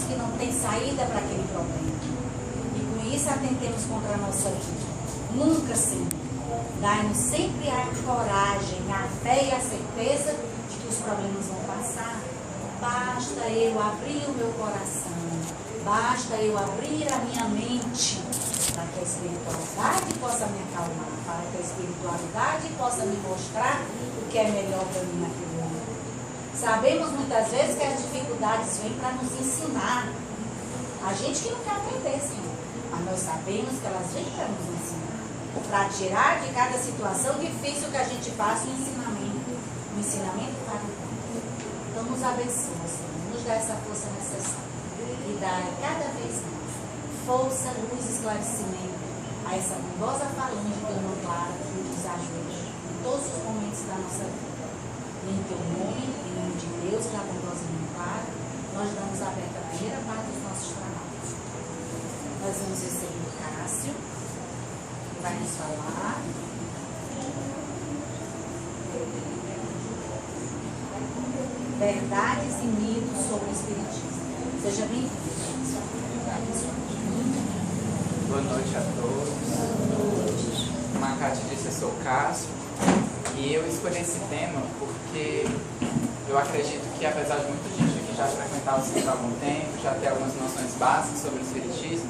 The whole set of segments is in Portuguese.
que não tem saída para aquele problema. E com isso atentemos contra a nossa vida. Nunca, Senhor, dai-nos sempre a coragem, a fé e a certeza de que os problemas vão passar. Basta eu abrir o meu coração, basta eu abrir a minha mente para que a espiritualidade possa me acalmar, para que a espiritualidade possa me mostrar o que é melhor para mim naquele momento. Sabemos muitas vezes que as dificuldades vêm para nos ensinar. A gente que não quer aprender, Senhor, mas nós sabemos que elas vêm para nos ensinar, para tirar de cada situação difícil que a gente passa um ensinamento para o bem. Então nos abençoa, Senhor, nos dá essa força necessária e dá cada vez mais força, luz, esclarecimento a essa bondosa falange do irmão Clara que nos ajuda em todos os momentos da nossa vida. E em teu nome, em nome de Deus, pela bondosa irmã Clara, nós damos aberta a primeira parte dos nossos trabalhos. Nós vamos receber o Cássio, que vai nos falar. Verdades e mitos sobre o Espiritismo. Seja bem-vindo. Boa noite a todos. Como a Cátia disse, eu sou o Cássio. E eu escolhi esse tema porque eu acredito que, apesar de muita gente aqui já frequentar o centro há algum tempo, já ter algumas noções básicas sobre o Espiritismo,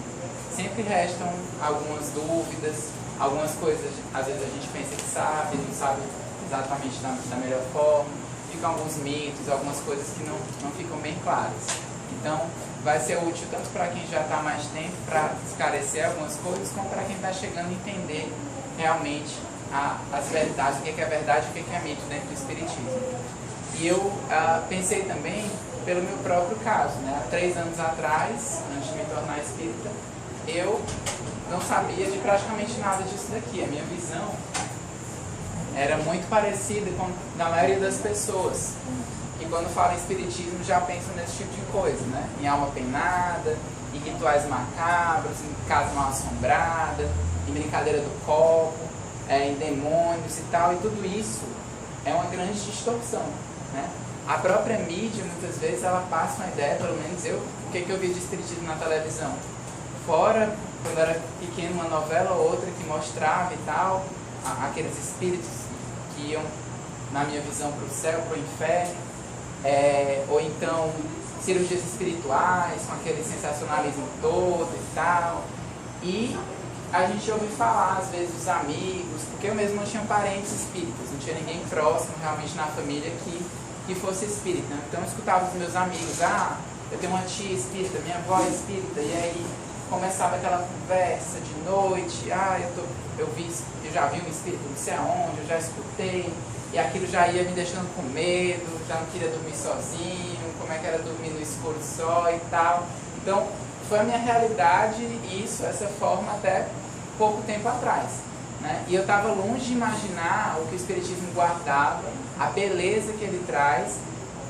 sempre restam algumas dúvidas, algumas coisas, às vezes a gente pensa que sabe, não sabe exatamente da melhor forma, ficam alguns mitos, algumas coisas que não ficam bem claras. Então, vai ser útil tanto para quem já está há mais tempo, para esclarecer algumas coisas, como para quem está chegando a entender realmente as verdades, o que é verdade e o que é mito dentro do Espiritismo. E eu pensei também pelo meu próprio caso, né? Há 3 anos atrás, antes de me tornar espírita, eu não sabia de praticamente nada disso daqui. A minha visão era muito parecida com a da maioria das pessoas, que quando falam em espiritismo já pensam nesse tipo de coisa, né? Em alma penada, em rituais macabros, em casa mal assombrada, em brincadeira do copo, em demônios e tal, e tudo isso é uma grande distorção, né? A própria mídia, muitas vezes, ela passa uma ideia, pelo menos eu, o que eu vi de espiritismo na televisão? Fora, quando eu era pequeno, uma novela ou outra que mostrava e tal, aqueles espíritos que iam, na minha visão, para o céu, para o inferno, ou então cirurgias espirituais, com aquele sensacionalismo todo e tal, e a gente ouve falar, às vezes, dos amigos, porque eu mesmo não tinha parentes espíritas, não tinha ninguém próximo realmente na família que fosse espírita. Então eu escutava os meus amigos, eu tenho uma tia espírita, minha avó é espírita, e aí começava aquela conversa de noite, eu já vi um espírito não sei aonde, eu já escutei, e aquilo já ia me deixando com medo, já não queria dormir sozinho, como é que era dormir no escuro só e tal. Então, foi a minha realidade, isso, essa forma até pouco tempo atrás, né? E eu estava longe de imaginar o que o Espiritismo guardava, a beleza que ele traz.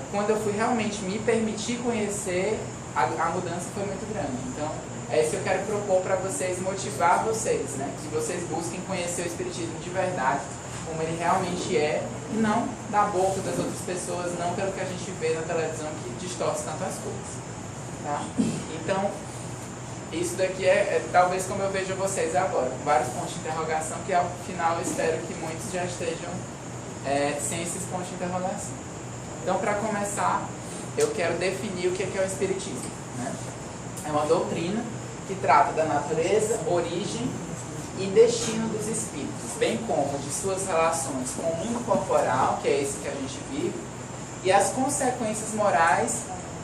Quando eu fui realmente me permitir conhecer, a mudança foi muito grande. Então, é isso que eu quero propor para vocês, motivar vocês, né? Que vocês busquem conhecer o Espiritismo de verdade, como ele realmente é, e não da boca das outras pessoas, não pelo que a gente vê na televisão que distorce tantas coisas, tá? Então, isso daqui é talvez como eu vejo vocês agora, com vários pontos de interrogação, que ao final eu espero que muitos já estejam sem esses pontos de interrogação. Então, para começar, eu quero definir o que é o Espiritismo, né? É uma doutrina que trata da natureza, origem e destino dos espíritos, bem como de suas relações com o mundo corporal, que é esse que a gente vive, e as consequências morais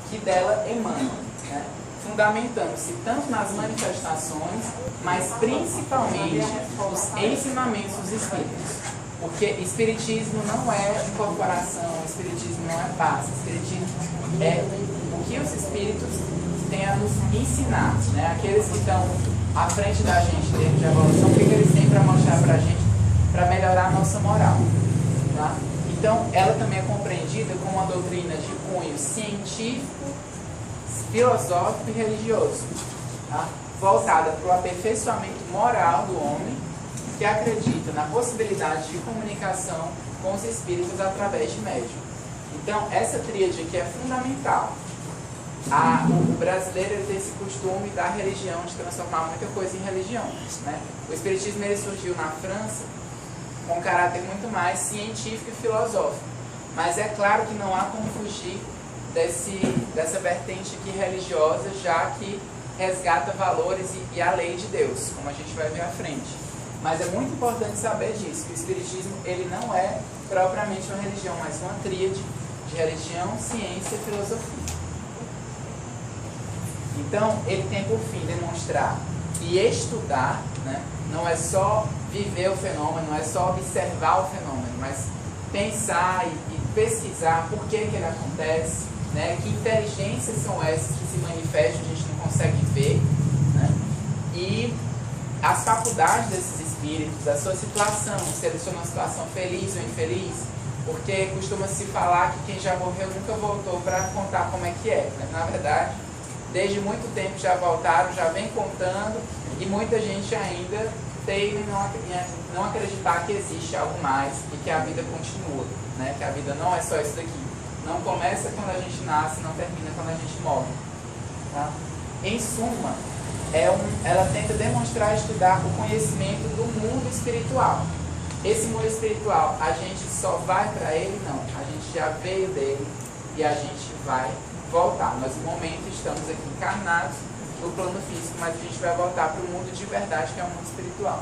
que dela emanam, né? Fundamentando-se tanto nas manifestações, mas principalmente nos ensinamentos dos espíritos. Porque espiritismo não é incorporação, espiritismo não é paz, espiritismo é o que os espíritos têm a nos ensinar, né? Aqueles que estão à frente da gente dentro de evolução, o que eles têm para mostrar para a gente, para melhorar a nossa moral, tá? Então, ela também é compreendida como uma doutrina de cunho científico, filosófico e religioso, tá? Voltada para o aperfeiçoamento moral do homem, que acredita na possibilidade de comunicação com os espíritos através de médium. Então, essa tríade aqui é fundamental. O brasileiro ele tem esse costume da religião, de transformar muita coisa em religião, né? O espiritismo ele surgiu na França com um caráter muito mais científico e filosófico. Mas é claro que não há como fugir dessa vertente aqui religiosa, já que resgata valores e a lei de Deus, como a gente vai ver à frente. Mas é muito importante saber disso, que o espiritismo ele não é propriamente uma religião, mas uma tríade de religião, ciência e filosofia. Então, ele tem por fim demonstrar que estudar, né, não é só viver o fenômeno, não é só observar o fenômeno, mas pensar e pesquisar por que ele acontece, né, que inteligências são essas que se manifestam, a gente não consegue ver, né, e as faculdades desses espíritos, a sua situação, se eles estão numa situação feliz ou infeliz, porque costuma-se falar que quem já morreu nunca voltou para contar como é que é, né? Na verdade, desde muito tempo já voltaram, já vem contando, e muita gente ainda tem não acreditar que existe algo mais e que a vida continua, né? Que a vida não é só isso daqui. Não começa quando a gente nasce, não termina quando a gente morre. Tá? Em suma, ela tenta demonstrar e estudar o conhecimento do mundo espiritual. Esse mundo espiritual, a gente só vai para ele? Não. A gente já veio dele e a gente vai voltar. Nós, no momento, estamos aqui encarnados no plano físico, mas a gente vai voltar para o mundo de verdade, que é o mundo espiritual.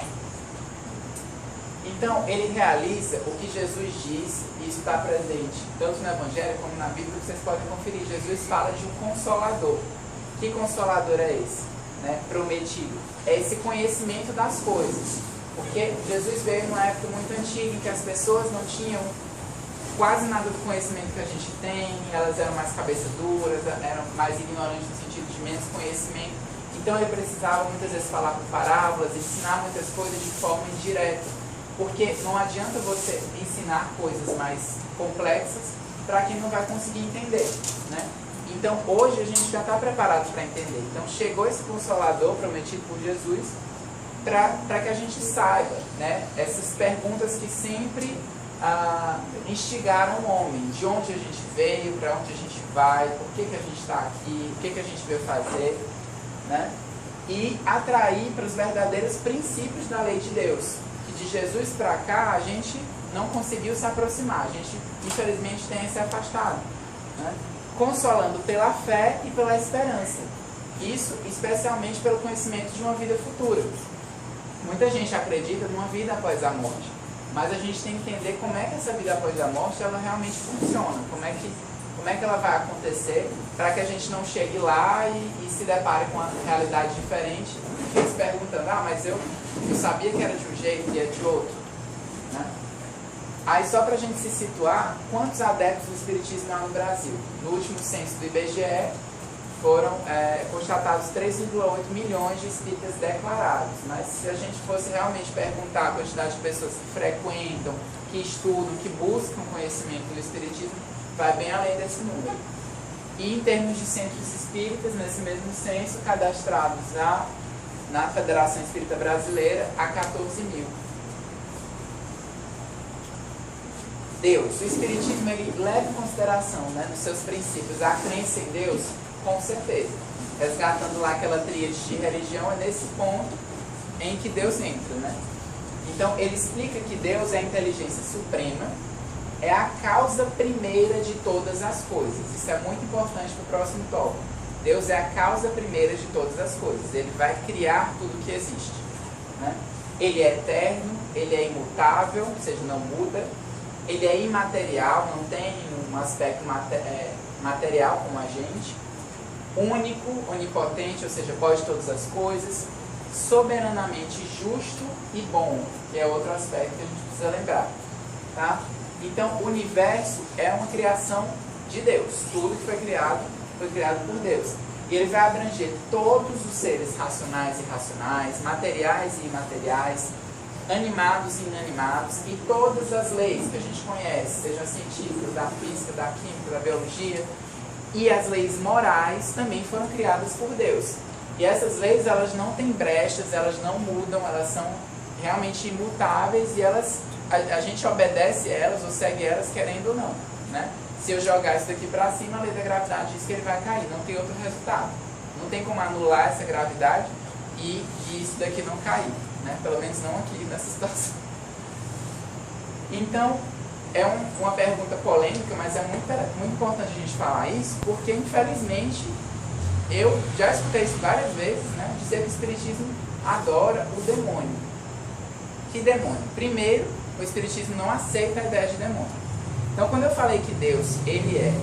Então, ele realiza o que Jesus disse, e isso está presente tanto no Evangelho como na Bíblia, que vocês podem conferir. Jesus fala de um consolador. Que consolador é esse? Né? Prometido. É esse conhecimento das coisas. Porque Jesus veio numa época muito antiga, em que as pessoas não tinham quase nada do conhecimento que a gente tem, elas eram mais cabeça duras, eram mais ignorantes no sentido de menos conhecimento. Então ele precisava muitas vezes falar por parábolas, ensinar muitas coisas de forma indireta. Porque não adianta você ensinar coisas mais complexas para quem não vai conseguir entender, né? Então hoje a gente já está preparado para entender. Então chegou esse Consolador prometido por Jesus para que a gente saiba, né, essas perguntas que sempre instigaram o homem. De onde a gente veio, para onde a gente vai, por que a gente está aqui, o que a gente veio fazer, né? E atrair para os verdadeiros princípios da lei de Deus. Que de Jesus para cá a gente não conseguiu se aproximar, a gente infelizmente tem se afastado, né? Consolando pela fé e pela esperança. Isso especialmente pelo conhecimento de uma vida futura. Muita gente acredita numa vida após a morte, mas a gente tem que entender como é que essa vida após a morte ela realmente funciona, como é que ela vai acontecer, para que a gente não chegue lá e se depare com uma realidade diferente, e fique se perguntando, mas eu sabia que era de um jeito e é de outro, né? Aí só para a gente se situar, quantos adeptos do Espiritismo há no Brasil? No último censo do IBGE, foram constatados 3,8 milhões de espíritas declarados. Mas se a gente fosse realmente perguntar a quantidade de pessoas que frequentam, que estudam, que buscam conhecimento do espiritismo, vai bem além desse número. E em termos de centros espíritas, nesse mesmo censo, cadastrados na Federação Espírita Brasileira, há 14 mil. Deus, o espiritismo ele leva em consideração, né, nos seus princípios a crença em Deus, com certeza. Resgatando lá aquela tríade de religião, é nesse ponto em que Deus entra, né? Então, ele explica que Deus é a inteligência suprema, é a causa primeira de todas as coisas. Isso é muito importante para o próximo tópico. Deus é a causa primeira de todas as coisas. Ele vai criar tudo que existe, né? Ele é eterno, ele é imutável, ou seja, não muda. Ele é imaterial, não tem um aspecto material como a gente. Único, onipotente, ou seja, pode todas as coisas. Soberanamente justo e bom, que é outro aspecto que a gente precisa lembrar. Tá? Então, o universo é uma criação de Deus. Tudo que foi criado por Deus. E ele vai abranger todos os seres racionais e irracionais, materiais e imateriais, animados e inanimados, e todas as leis que a gente conhece, sejam científicas, da física, da química, da biologia, e as leis morais também foram criadas por Deus. E essas leis, elas não têm brechas, elas não mudam, elas são realmente imutáveis, e a gente obedece elas ou segue elas querendo ou não, né? Se eu jogar isso daqui para cima, a lei da gravidade diz que ele vai cair, não tem outro resultado. Não tem como anular essa gravidade e isso daqui não cair, né? Pelo menos não aqui nessa situação. Então, é uma pergunta polêmica, mas é muito importante a gente falar isso, porque infelizmente eu já escutei isso várias vezes, né? Dizer que o Espiritismo adora o demônio. Que demônio? Primeiro, o Espiritismo não aceita a ideia de demônio. Então, quando eu falei que Deus, ele é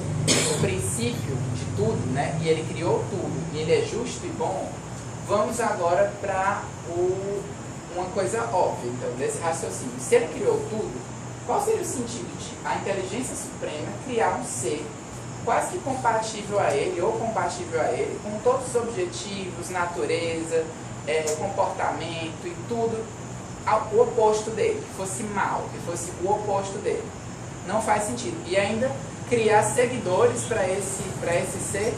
o princípio de tudo, né? E ele criou tudo, e ele é justo e bom, vamos agora para uma coisa óbvia, então, desse raciocínio. Se ele criou tudo, qual seria o sentido de a inteligência suprema criar um ser quase que compatível a ele, ou compatível a ele, com todos os objetivos, natureza, comportamento e tudo, o oposto dele, que fosse mal, que fosse o oposto dele? Não faz sentido. E ainda criar seguidores para esse ser.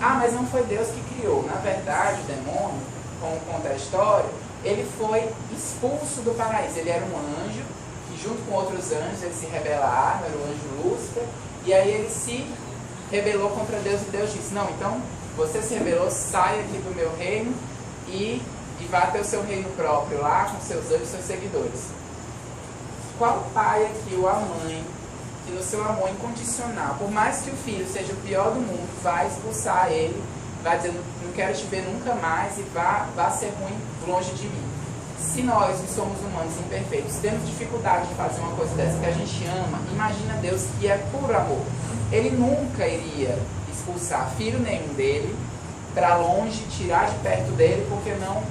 Ah, mas não foi Deus que criou. Na verdade, o demônio, como conta a história, ele foi expulso do paraíso. Ele era um anjo, que junto com outros anjos, eles se rebelaram, era o anjo Lúcifer, e aí ele se rebelou contra Deus, e Deus disse, não, então, você se rebelou, saia aqui do meu reino e vá ter o seu reino próprio lá, com seus anjos e seus seguidores. Qual pai aqui, ou a mãe, que no seu amor incondicional, por mais que o filho seja o pior do mundo, vai expulsar ele, vai dizer, não quero te ver nunca mais, e vá ser ruim longe de mim? Se nós, que somos humanos imperfeitos, temos dificuldade de fazer uma coisa dessa, que a gente ama, imagina Deus, que é puro amor. Ele nunca iria expulsar filho nenhum dele para longe, tirar de perto dele, porque não...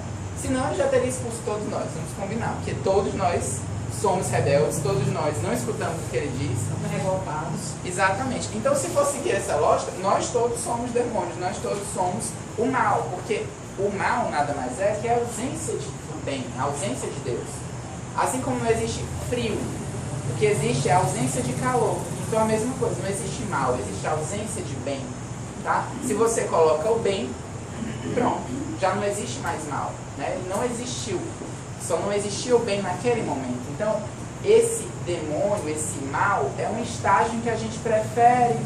Senão ele já teria expulso todos nós, vamos combinar, porque todos nós somos rebeldes, todos nós não escutamos o que ele diz. Estamos revoltados. Exatamente. Então, se for seguir essa lógica, nós todos somos demônios, nós todos somos o mal, porque o mal nada mais é que a ausência do bem, a ausência de Deus. Assim como não existe frio, o que existe é a ausência de calor. Então, a mesma coisa, não existe mal, existe a ausência de bem. Tá? Se você coloca o bem, pronto, já não existe mais mal, né? Ele não existiu. Só não existia o bem naquele momento. Então, esse demônio, esse mal, é um estágio em que a gente prefere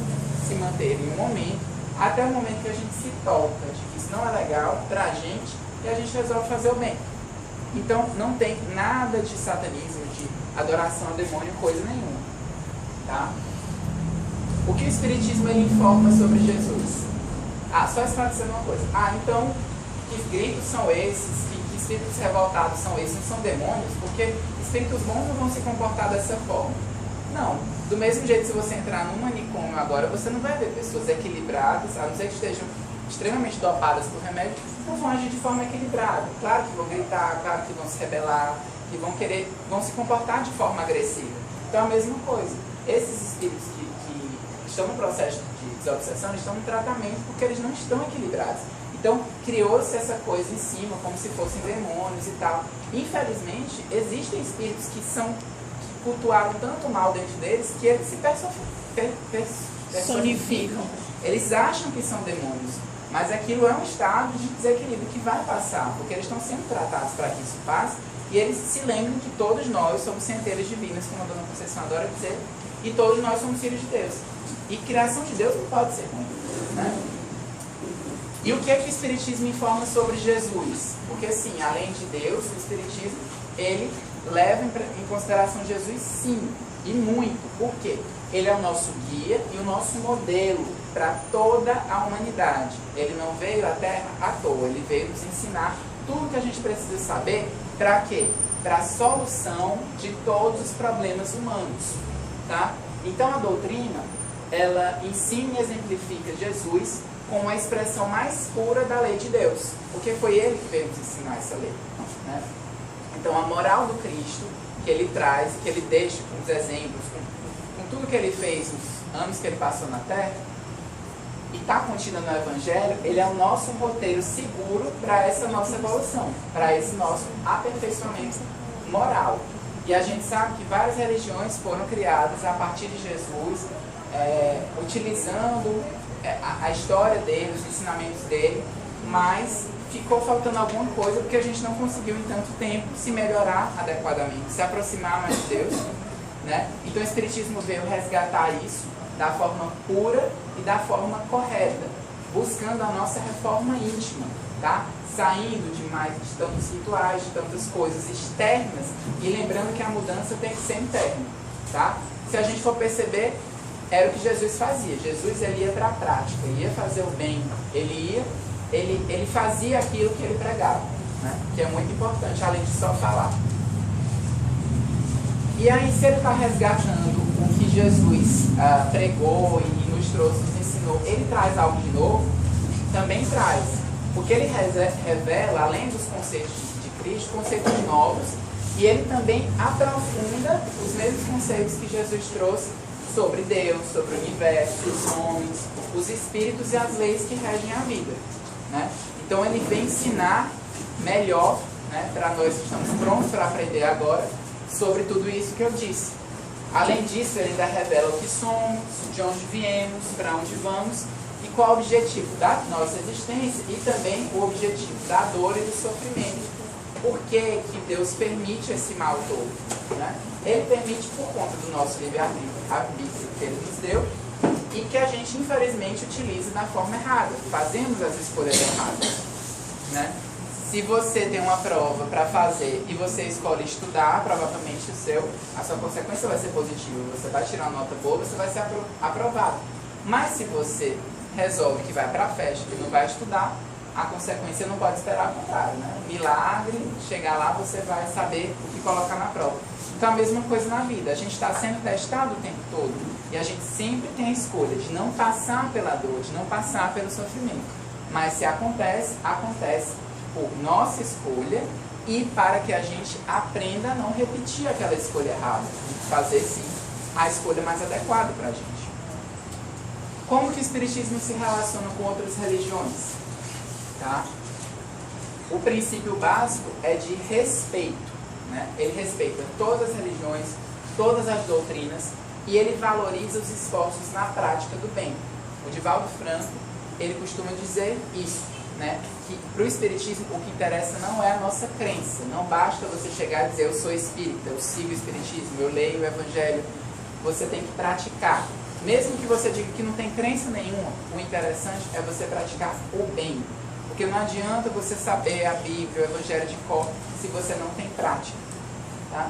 se manter em um momento, até o momento que a gente se toca de que isso não é legal pra gente e a gente resolve fazer o bem. Então, não tem nada de satanismo, de adoração a demônio, coisa nenhuma. Tá? O que o Espiritismo ele informa sobre Jesus? Só esclarecendo uma coisa. Então, que gritos são esses? Que espíritos revoltados são esses? Não são demônios? Porque espíritos bons não vão se comportar dessa forma. Não. Do mesmo jeito, se você entrar num manicômio agora, você não vai ver pessoas equilibradas, a não ser que estejam extremamente dopadas por remédio, não vão agir de forma equilibrada. Claro que vão gritar, claro que vão se rebelar, que vão se comportar de forma agressiva. Então, a mesma coisa. Esses espíritos que estão no processo de desobsessão, eles estão no tratamento porque eles não estão equilibrados. Então, criou-se essa coisa em cima, como se fossem demônios e tal. Infelizmente, existem espíritos que cultuaram tanto mal dentro deles que eles se personificam. Eles acham que são demônios, mas aquilo é um estado de desequilíbrio que vai passar, porque eles estão sendo tratados para que isso passe, e eles se lembram que todos nós somos centelhas divinas, como a Dona Conceição adora dizer, e todos nós somos filhos de Deus. E criação de Deus não pode ser ruim, né? E o que é que o Espiritismo informa sobre Jesus? Porque, assim, além de Deus, o Espiritismo, ele leva em consideração Jesus, sim, e muito. Por quê? Ele é o nosso guia e o nosso modelo para toda a humanidade. Ele não veio à Terra à toa, ele veio nos ensinar tudo que a gente precisa saber. Para quê? Para a solução de todos os problemas humanos. Tá? Então, a doutrina, ela ensina e exemplifica Jesus com a expressão mais pura da lei de Deus, porque foi ele que veio nos ensinar essa lei, né? Então, a moral do Cristo, que ele traz, que ele deixa com os exemplos, com tudo que ele fez nos anos que ele passou na Terra, e está contida no Evangelho, ele é o nosso roteiro seguro para essa nossa evolução, para esse nosso aperfeiçoamento moral. E a gente sabe que várias religiões foram criadas a partir de Jesus, utilizando a história dele, os ensinamentos dele, mas ficou faltando alguma coisa porque a gente não conseguiu em tanto tempo se melhorar adequadamente, se aproximar mais de Deus, né? Então o Espiritismo veio resgatar isso, da forma pura e da forma correta, buscando a nossa reforma íntima, tá? Saindo de tantos rituais, de tantas coisas externas e lembrando que a mudança tem que ser interna, tá? Se a gente for perceber, era o que Jesus fazia. Jesus, ele ia para a prática, ele ia fazer o bem, ele fazia aquilo que ele pregava, né? Que é muito importante, além de só falar. E aí, se ele está resgatando o que Jesus pregou e nos trouxe, nos ensinou, ele traz algo de novo? Também traz. Porque ele revela, além dos conceitos de Cristo, conceitos novos, e ele também aprofunda os mesmos conceitos que Jesus trouxe sobre Deus, sobre o universo, os homens, os espíritos e as leis que regem a vida, né? Então ele vem ensinar melhor, né, para nós que estamos prontos para aprender agora, sobre tudo isso que eu disse. Além disso, ele ainda revela o que somos, de onde viemos, para onde vamos e qual o objetivo da nossa existência e também o objetivo da dor e do sofrimento. Por que que Deus permite esse mal todo, né? Ele permite por conta do nosso livre-arbítrio que ele nos deu e que a gente, infelizmente, utiliza da forma errada. Fazemos as escolhas erradas, né? Se você tem uma prova para fazer e você escolhe estudar, provavelmente a sua consequência vai ser positiva. Você vai tirar uma nota boa, você vai ser aprovado. Mas se você resolve que vai para a festa e não vai estudar, a consequência não pode esperar o contrário, né? Milagre, chegar lá você vai saber o que colocar na prova. Então a mesma coisa na vida, a gente está sendo testado o tempo todo e a gente sempre tem a escolha de não passar pela dor, de não passar pelo sofrimento. Mas se acontece, acontece por nossa escolha e para que a gente aprenda a não repetir aquela escolha errada, fazer sim a escolha mais adequada para a gente. Como que o Espiritismo se relaciona com outras religiões? Tá? O princípio básico é de respeito, né? Ele respeita todas as religiões, todas as doutrinas e ele valoriza os esforços na prática do bem. O Divaldo Franco, ele costuma dizer isso, né? Que para o Espiritismo o que interessa não é a nossa crença, não basta você chegar e dizer eu sou espírita, eu sigo o Espiritismo, eu leio o Evangelho, você tem que praticar. Mesmo que você diga que não tem crença nenhuma, o interessante é você praticar o bem. Porque não adianta você saber a Bíblia, o Evangelho de cor, se você não tem prática. Tá?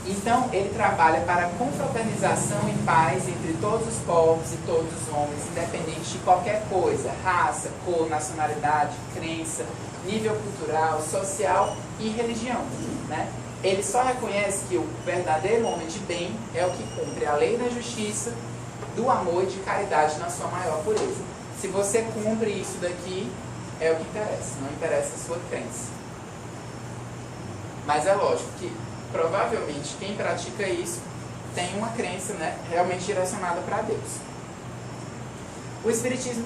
Então, ele trabalha para a confraternização e paz entre todos os povos e todos os homens, independente de qualquer coisa, raça, cor, nacionalidade, crença, nível cultural, social e religião. Né? Ele só reconhece que o verdadeiro homem de bem é o que cumpre a lei da justiça, do amor e de caridade na sua maior pureza. Se você cumpre isso daqui, é o que interessa, não interessa a sua crença. Mas é lógico que, provavelmente, quem pratica isso tem uma crença, né, realmente direcionada para Deus. O Espiritismo...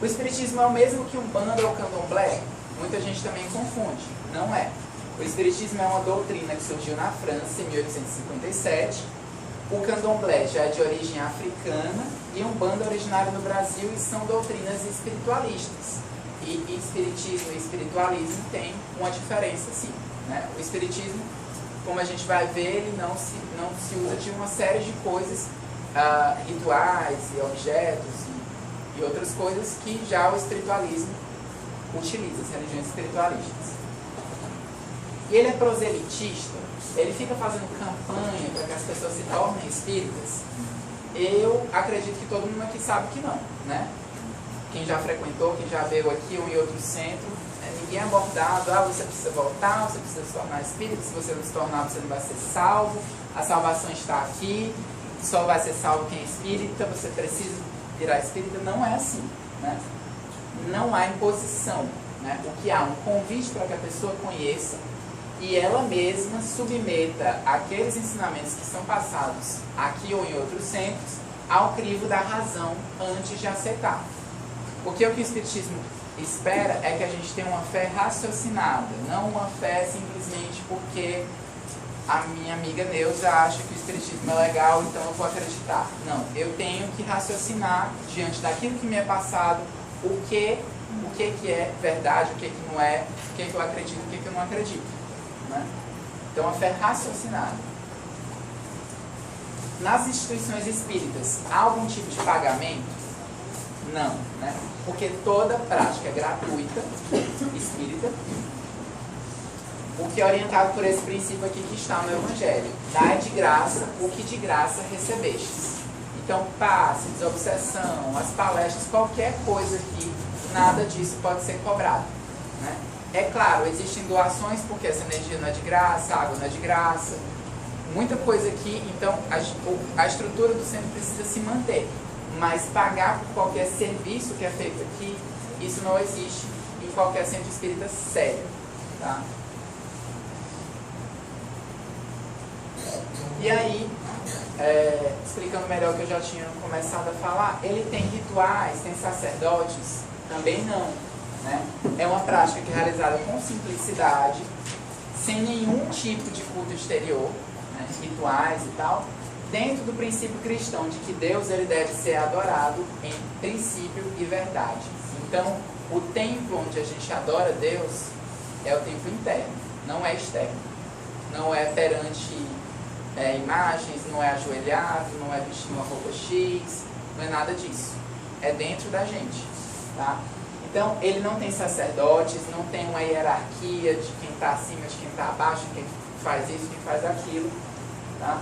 O Espiritismo é o mesmo que Umbanda ou Candomblé? Muita gente também confunde. Não é. O Espiritismo é uma doutrina que surgiu na França em 1857. O Candomblé já é de origem africana e Umbanda é originário no Brasil e são doutrinas espiritualistas. E Espiritismo e espiritualismo têm uma diferença, sim. Né? O Espiritismo, como a gente vai ver, ele não se usa de uma série de coisas, rituais e objetos e outras coisas que já o espiritualismo utiliza, as religiões espiritualistas. E ele é proselitista, ele fica fazendo campanha para que as pessoas se tornem espíritas. Eu acredito que todo mundo aqui sabe que não, né? Quem já frequentou, quem já veio aqui ou em outro centro, ninguém é abordado, você precisa voltar, você precisa se tornar espírita, se você não se tornar, você não vai ser salvo, a salvação está aqui, só vai ser salvo quem é espírita, você precisa virar espírita. Não é assim, né? Não há imposição, né? O que há um convite para que a pessoa conheça e ela mesma submeta aqueles ensinamentos que são passados aqui ou em outros centros ao crivo da razão antes de aceitar. Porque o que o Espiritismo espera é que a gente tenha uma fé raciocinada, não uma fé simplesmente porque a minha amiga Neuza acha que o Espiritismo é legal, então eu vou acreditar. Não, eu tenho que raciocinar diante daquilo que me é passado, o que é verdade, o que não é, o que eu acredito, o que eu não acredito. Né? Então, a fé raciocinada. nas instituições espíritas, há algum tipo de pagamento? Não, né? Porque toda prática é gratuita, espírita, o que é orientado por esse princípio aqui que está no Evangelho. Dai de graça o que de graça recebestes. Então, passe, desobsessão, as palestras, qualquer coisa aqui, nada disso pode ser cobrado, né? É claro, existem doações, porque essa energia não é de graça, a água não é de graça, muita coisa aqui, então a estrutura do centro precisa se manter. Mas pagar por qualquer serviço que é feito aqui, isso não existe em qualquer centro espírita sério, tá? E aí, explicando melhor o que eu já tinha começado a falar, ele tem rituais, tem sacerdotes? Também não, né? É uma prática que é realizada com simplicidade, sem nenhum tipo de culto exterior, né? Rituais e tal, dentro do princípio cristão de que Deus ele deve ser adorado em princípio e verdade. Então, o templo onde a gente adora Deus é o templo interno, não é externo. Não é perante imagens, não é ajoelhado, não é vestindo uma roupa X, não é nada disso. É dentro da gente, tá? Então, ele não tem sacerdotes, não tem uma hierarquia de quem está acima, de quem está abaixo, quem faz isso, quem faz aquilo, tá?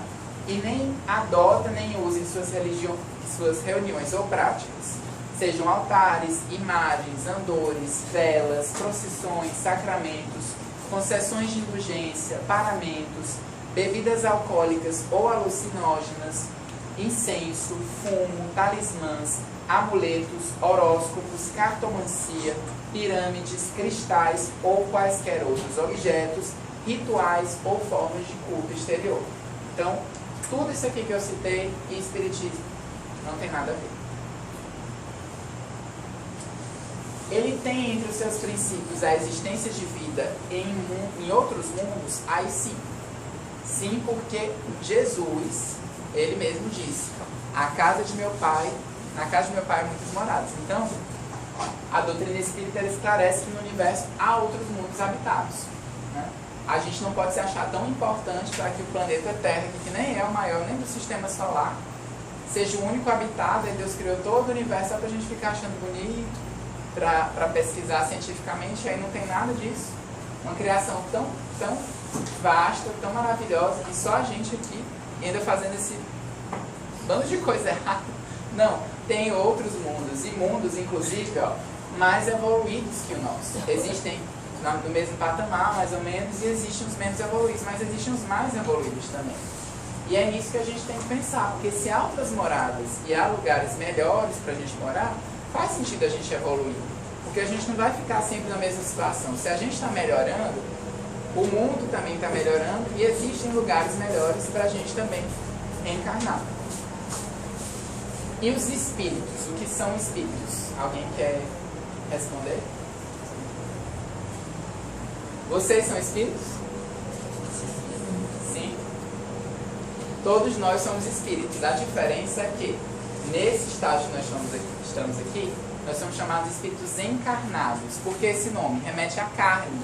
E nem adota, nem usa em suas reuniões ou práticas, sejam altares, imagens, andores, velas, procissões, sacramentos, concessões de indulgência, paramentos, bebidas alcoólicas ou alucinógenas, incenso, fumo, talismãs, amuletos, horóscopos, cartomancia, pirâmides, cristais ou quaisquer outros objetos, rituais ou formas de culto exterior. Então, tudo isso aqui que eu citei e espiritismo não tem nada a ver. Ele tem entre os seus princípios a existência de vida em outros mundos? Aí sim. Sim, porque Jesus, ele mesmo disse, na casa de meu pai há muitas moradas. Então, a doutrina espírita esclarece que no universo há outros mundos habitados, né? A gente não pode se achar tão importante para que o planeta Terra, que nem é o maior nem do sistema solar, seja o único habitado, e Deus criou todo o universo só para a gente ficar achando bonito, para pesquisar cientificamente, aí não tem nada disso. Uma criação tão vasta, tão maravilhosa, e só a gente aqui ainda fazendo esse bando de coisa errada. Não, tem outros mundos, e mundos, inclusive, ó, mais evoluídos que o nosso. Existem no mesmo patamar, mais ou menos, e existem os menos evoluídos, mas existem os mais evoluídos também. E é nisso que a gente tem que pensar, porque se há outras moradas e há lugares melhores para a gente morar, faz sentido a gente evoluir, porque a gente não vai ficar sempre na mesma situação. Se a gente está melhorando, o mundo também está melhorando e existem lugares melhores para a gente também encarnar. E os espíritos? O que são espíritos? Alguém quer responder? Vocês são espíritos? Sim. Todos nós somos espíritos. A diferença é que, nesse estágio que nós estamos aqui, nós somos chamados de espíritos encarnados, porque esse nome remete à carne,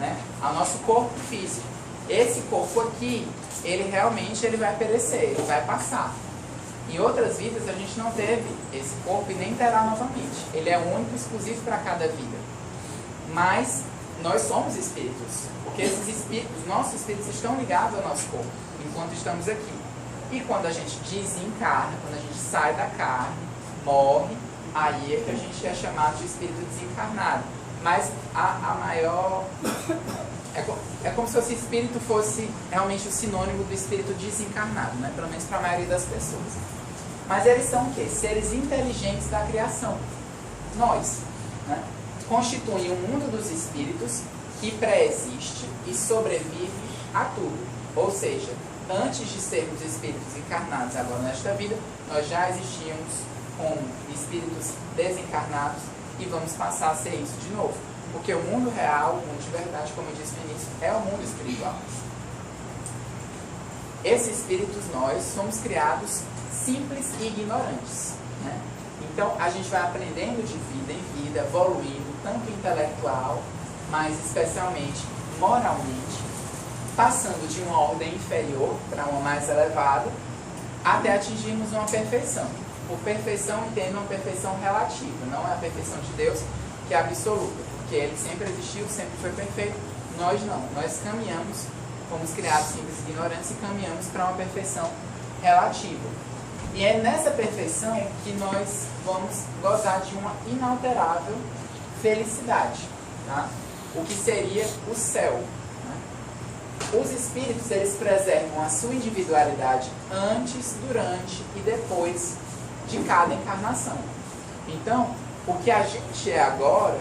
né? Ao nosso corpo físico. Esse corpo aqui, ele realmente vai perecer, ele vai passar. Em outras vidas a gente não teve esse corpo e nem terá novamente. Ele é único e exclusivo para cada vida. Mas nós somos espíritos, porque esses espíritos, os nossos espíritos estão ligados ao nosso corpo, enquanto estamos aqui. E quando a gente desencarna, quando a gente sai da carne, morre, aí é que a gente é chamado de espírito desencarnado. Mas a maior... É como se o espírito fosse realmente o sinônimo do espírito desencarnado, né? Pelo menos para a maioria das pessoas. Mas eles são o quê? Seres inteligentes da criação. Nós, né? Constituem o mundo dos espíritos que pré-existe e sobrevive a tudo. Ou seja, antes de sermos espíritos encarnados agora nesta vida, nós já existíamos como espíritos desencarnados e vamos passar a ser isso de novo. Porque o mundo real, o mundo de verdade, como eu disse no início, é o mundo espiritual. Esses espíritos, nós, somos criados simples e ignorantes, né? Então, a gente vai aprendendo de vida em vida, evoluindo, tanto intelectual, mas especialmente moralmente, passando de uma ordem inferior para uma mais elevada, até atingirmos uma perfeição. Por perfeição, entendo uma perfeição relativa, não é a perfeição de Deus que é absoluta, porque Ele sempre existiu, sempre foi perfeito, nós não. Nós caminhamos, fomos criados simples e ignorantes e caminhamos para uma perfeição relativa. E é nessa perfeição que nós vamos gozar de uma inalterável felicidade, tá? O que seria o céu. Né? Os espíritos, eles preservam a sua individualidade antes, durante e depois de cada encarnação. Então, o que a gente é agora,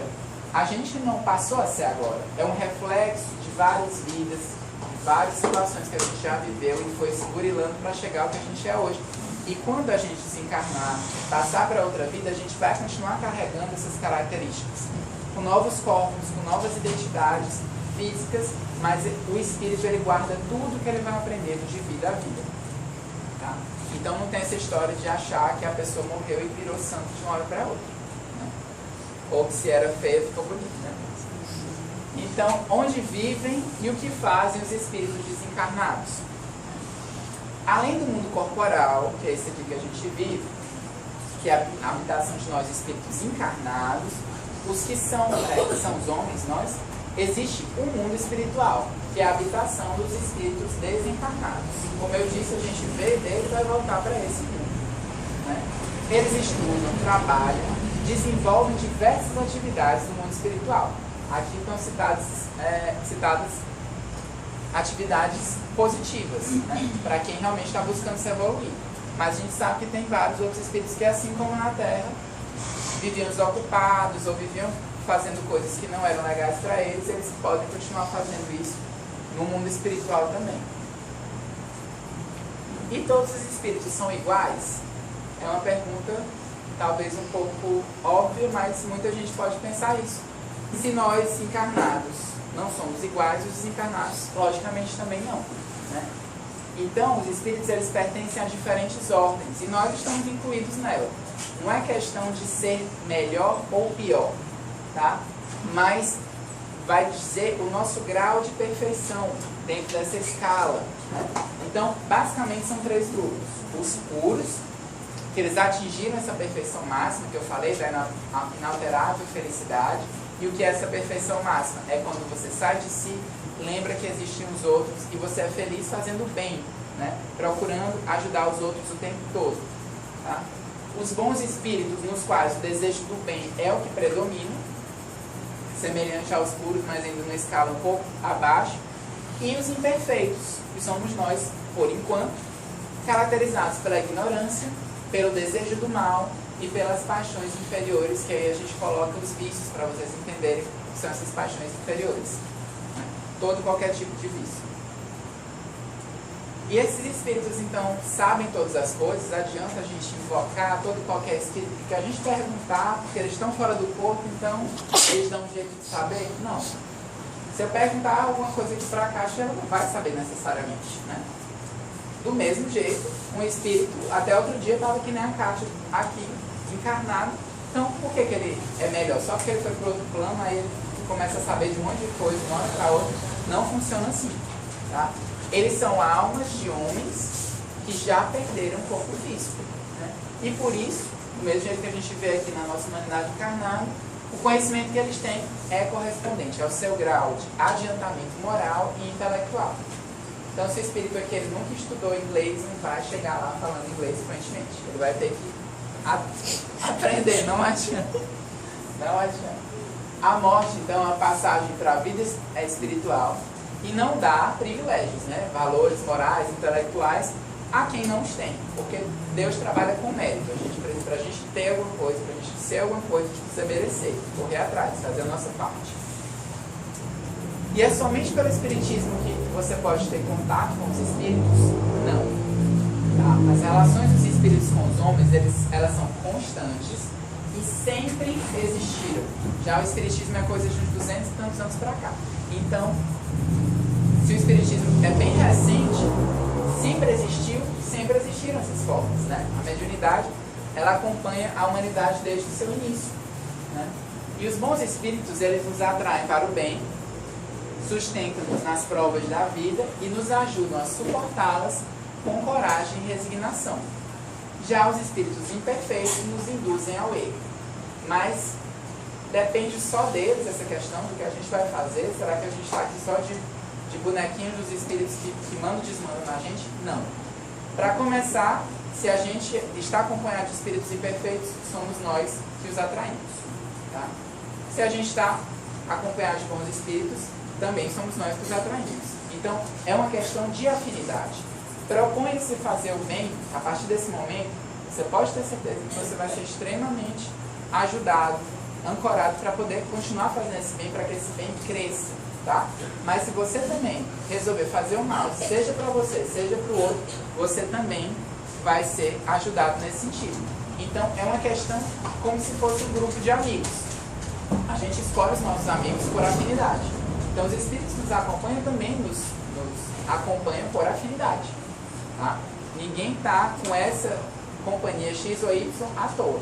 a gente não passou a ser agora. É um reflexo de várias vidas, de várias situações que a gente já viveu e foi se burilando para chegar ao que a gente é hoje. E quando a gente se encarnar, passar para outra vida, a gente vai continuar carregando essas características. Com novos corpos, com novas identidades físicas, mas o espírito, ele guarda tudo que ele vai aprendendo de vida a vida. Tá? Então não tem essa história de achar que a pessoa morreu e virou santo de uma hora para outra. Né? Ou que se era feia, ficou bonito. Né? Então, onde vivem e o que fazem os espíritos desencarnados? Além do mundo corporal, que é esse aqui que a gente vive, que é a habitação de nós espíritos encarnados, os que são os homens, nós, existe um mundo espiritual, que é a habitação dos espíritos desencarnados. Como eu disse, a gente vê dele e vai voltar para esse mundo. Né? Eles estudam, trabalham, desenvolvem diversas atividades no mundo espiritual. Aqui estão citadas atividades positivas, né? Para quem realmente está buscando se evoluir. Mas a gente sabe que tem vários outros espíritos que, assim como na Terra, viviam desocupados ou viviam fazendo coisas que não eram legais para eles, eles podem continuar fazendo isso no mundo espiritual também. E todos os espíritos são iguais? É uma pergunta talvez um pouco óbvia, mas muita gente pode pensar isso. Se nós encarnados não somos iguais, os desencarnados logicamente também não, né? Então os espíritos, eles pertencem a diferentes ordens e nós estamos incluídos nela. Não é questão de ser melhor ou pior, tá? Mas vai dizer o nosso grau de perfeição dentro dessa escala, né? Então basicamente são três grupos: os puros, que eles atingiram essa perfeição máxima que eu falei, da inalterável felicidade. E o que é essa perfeição máxima? É quando você sai de si, lembra que existem os outros e você é feliz fazendo bem, né? Procurando ajudar os outros o tempo todo. Tá? Os bons espíritos, nos quais o desejo do bem é o que predomina, semelhante aos puros, mas ainda numa escala um pouco abaixo. E os imperfeitos, que somos nós, por enquanto, caracterizados pela ignorância, pelo desejo do mal e pelas paixões inferiores, que aí a gente coloca os vícios para vocês entenderem o que são essas paixões inferiores. Né? Todo e qualquer tipo de vício. E esses espíritos, então, sabem todas as coisas. Adianta a gente invocar todo e qualquer espírito, porque a gente perguntar, porque eles estão fora do corpo, então eles dão um jeito de saber? Não. Se eu perguntar alguma coisa aqui para a caixa, ela não vai saber necessariamente, né? Do mesmo jeito, um espírito, até outro dia, estava aqui na caixa, aqui, encarnado. Então, por que ele é melhor? Só porque ele foi para outro plano, aí ele começa a saber de um monte de coisa, de uma hora para outra. Não funciona assim, tá? Eles são almas de homens que já perderam um pouco físico, né? E por isso, do mesmo jeito que a gente vê aqui na nossa humanidade encarnada, o conhecimento que eles têm é correspondente ao seu grau de adiantamento moral e intelectual. Então, se o espírito aqui ele nunca estudou inglês, não vai chegar lá falando inglês fluentemente. Ele vai ter que aprender, não adianta. Não adianta. A morte, então, é a passagem para a vida espiritual e não dá privilégios, né? Valores morais, intelectuais, a quem não os tem. Porque Deus trabalha com mérito. Para a gente ter alguma coisa, para a gente ser alguma coisa, a gente precisa merecer, correr atrás, fazer a nossa parte. E é somente pelo Espiritismo que você pode ter contato com os espíritos? Não. Tá? As relações dos espíritos com os homens, elas são constantes e sempre existiram. Já o Espiritismo é coisa de uns 200 e tantos anos para cá. Então, se o Espiritismo é bem recente, sempre existiu, sempre existiram essas formas, né? A mediunidade, ela acompanha a humanidade desde o seu início, né? E os bons espíritos, eles nos atraem para o bem, sustentam-nos nas provas da vida e nos ajudam a suportá-las com coragem e resignação. Já os espíritos imperfeitos nos induzem ao erro. Mas depende só deles essa questão do que a gente vai fazer. Será que a gente está aqui só de bonequinhos dos espíritos que mandam e desmandam na gente? Não. Para começar, se a gente está acompanhado de espíritos imperfeitos, somos nós que os atraímos. Tá? Se a gente está acompanhado de bons espíritos, também somos nós que os atraímos. Então, é uma questão de afinidade. Propõe-se fazer o bem, a partir desse momento, você pode ter certeza que você vai ser extremamente ajudado, ancorado para poder continuar fazendo esse bem, para que esse bem cresça. Tá? Mas se você também resolver fazer o mal, seja para você, seja para o outro, você também vai ser ajudado nesse sentido. Então, é uma questão como se fosse um grupo de amigos. A gente escolhe os nossos amigos por afinidade. Então, os espíritos que nos acompanham também nos acompanham por afinidade. Tá? Ninguém está com essa companhia X ou Y à toa.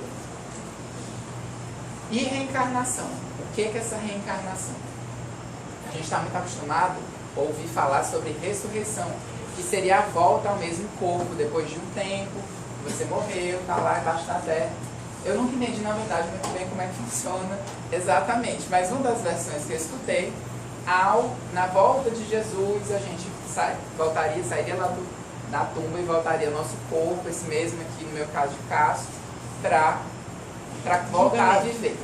E reencarnação? O que é essa reencarnação? A gente está muito acostumado a ouvir falar sobre ressurreição, que seria a volta ao mesmo corpo depois de um tempo. Você morreu, está lá embaixo da terra. Eu nunca entendi, na verdade, muito bem como é que funciona exatamente, mas uma das versões que eu escutei, na volta de Jesus, a gente sairia lá da tumba e voltaria ao nosso corpo, esse mesmo aqui, no meu caso de Cássio, para voltar a viver.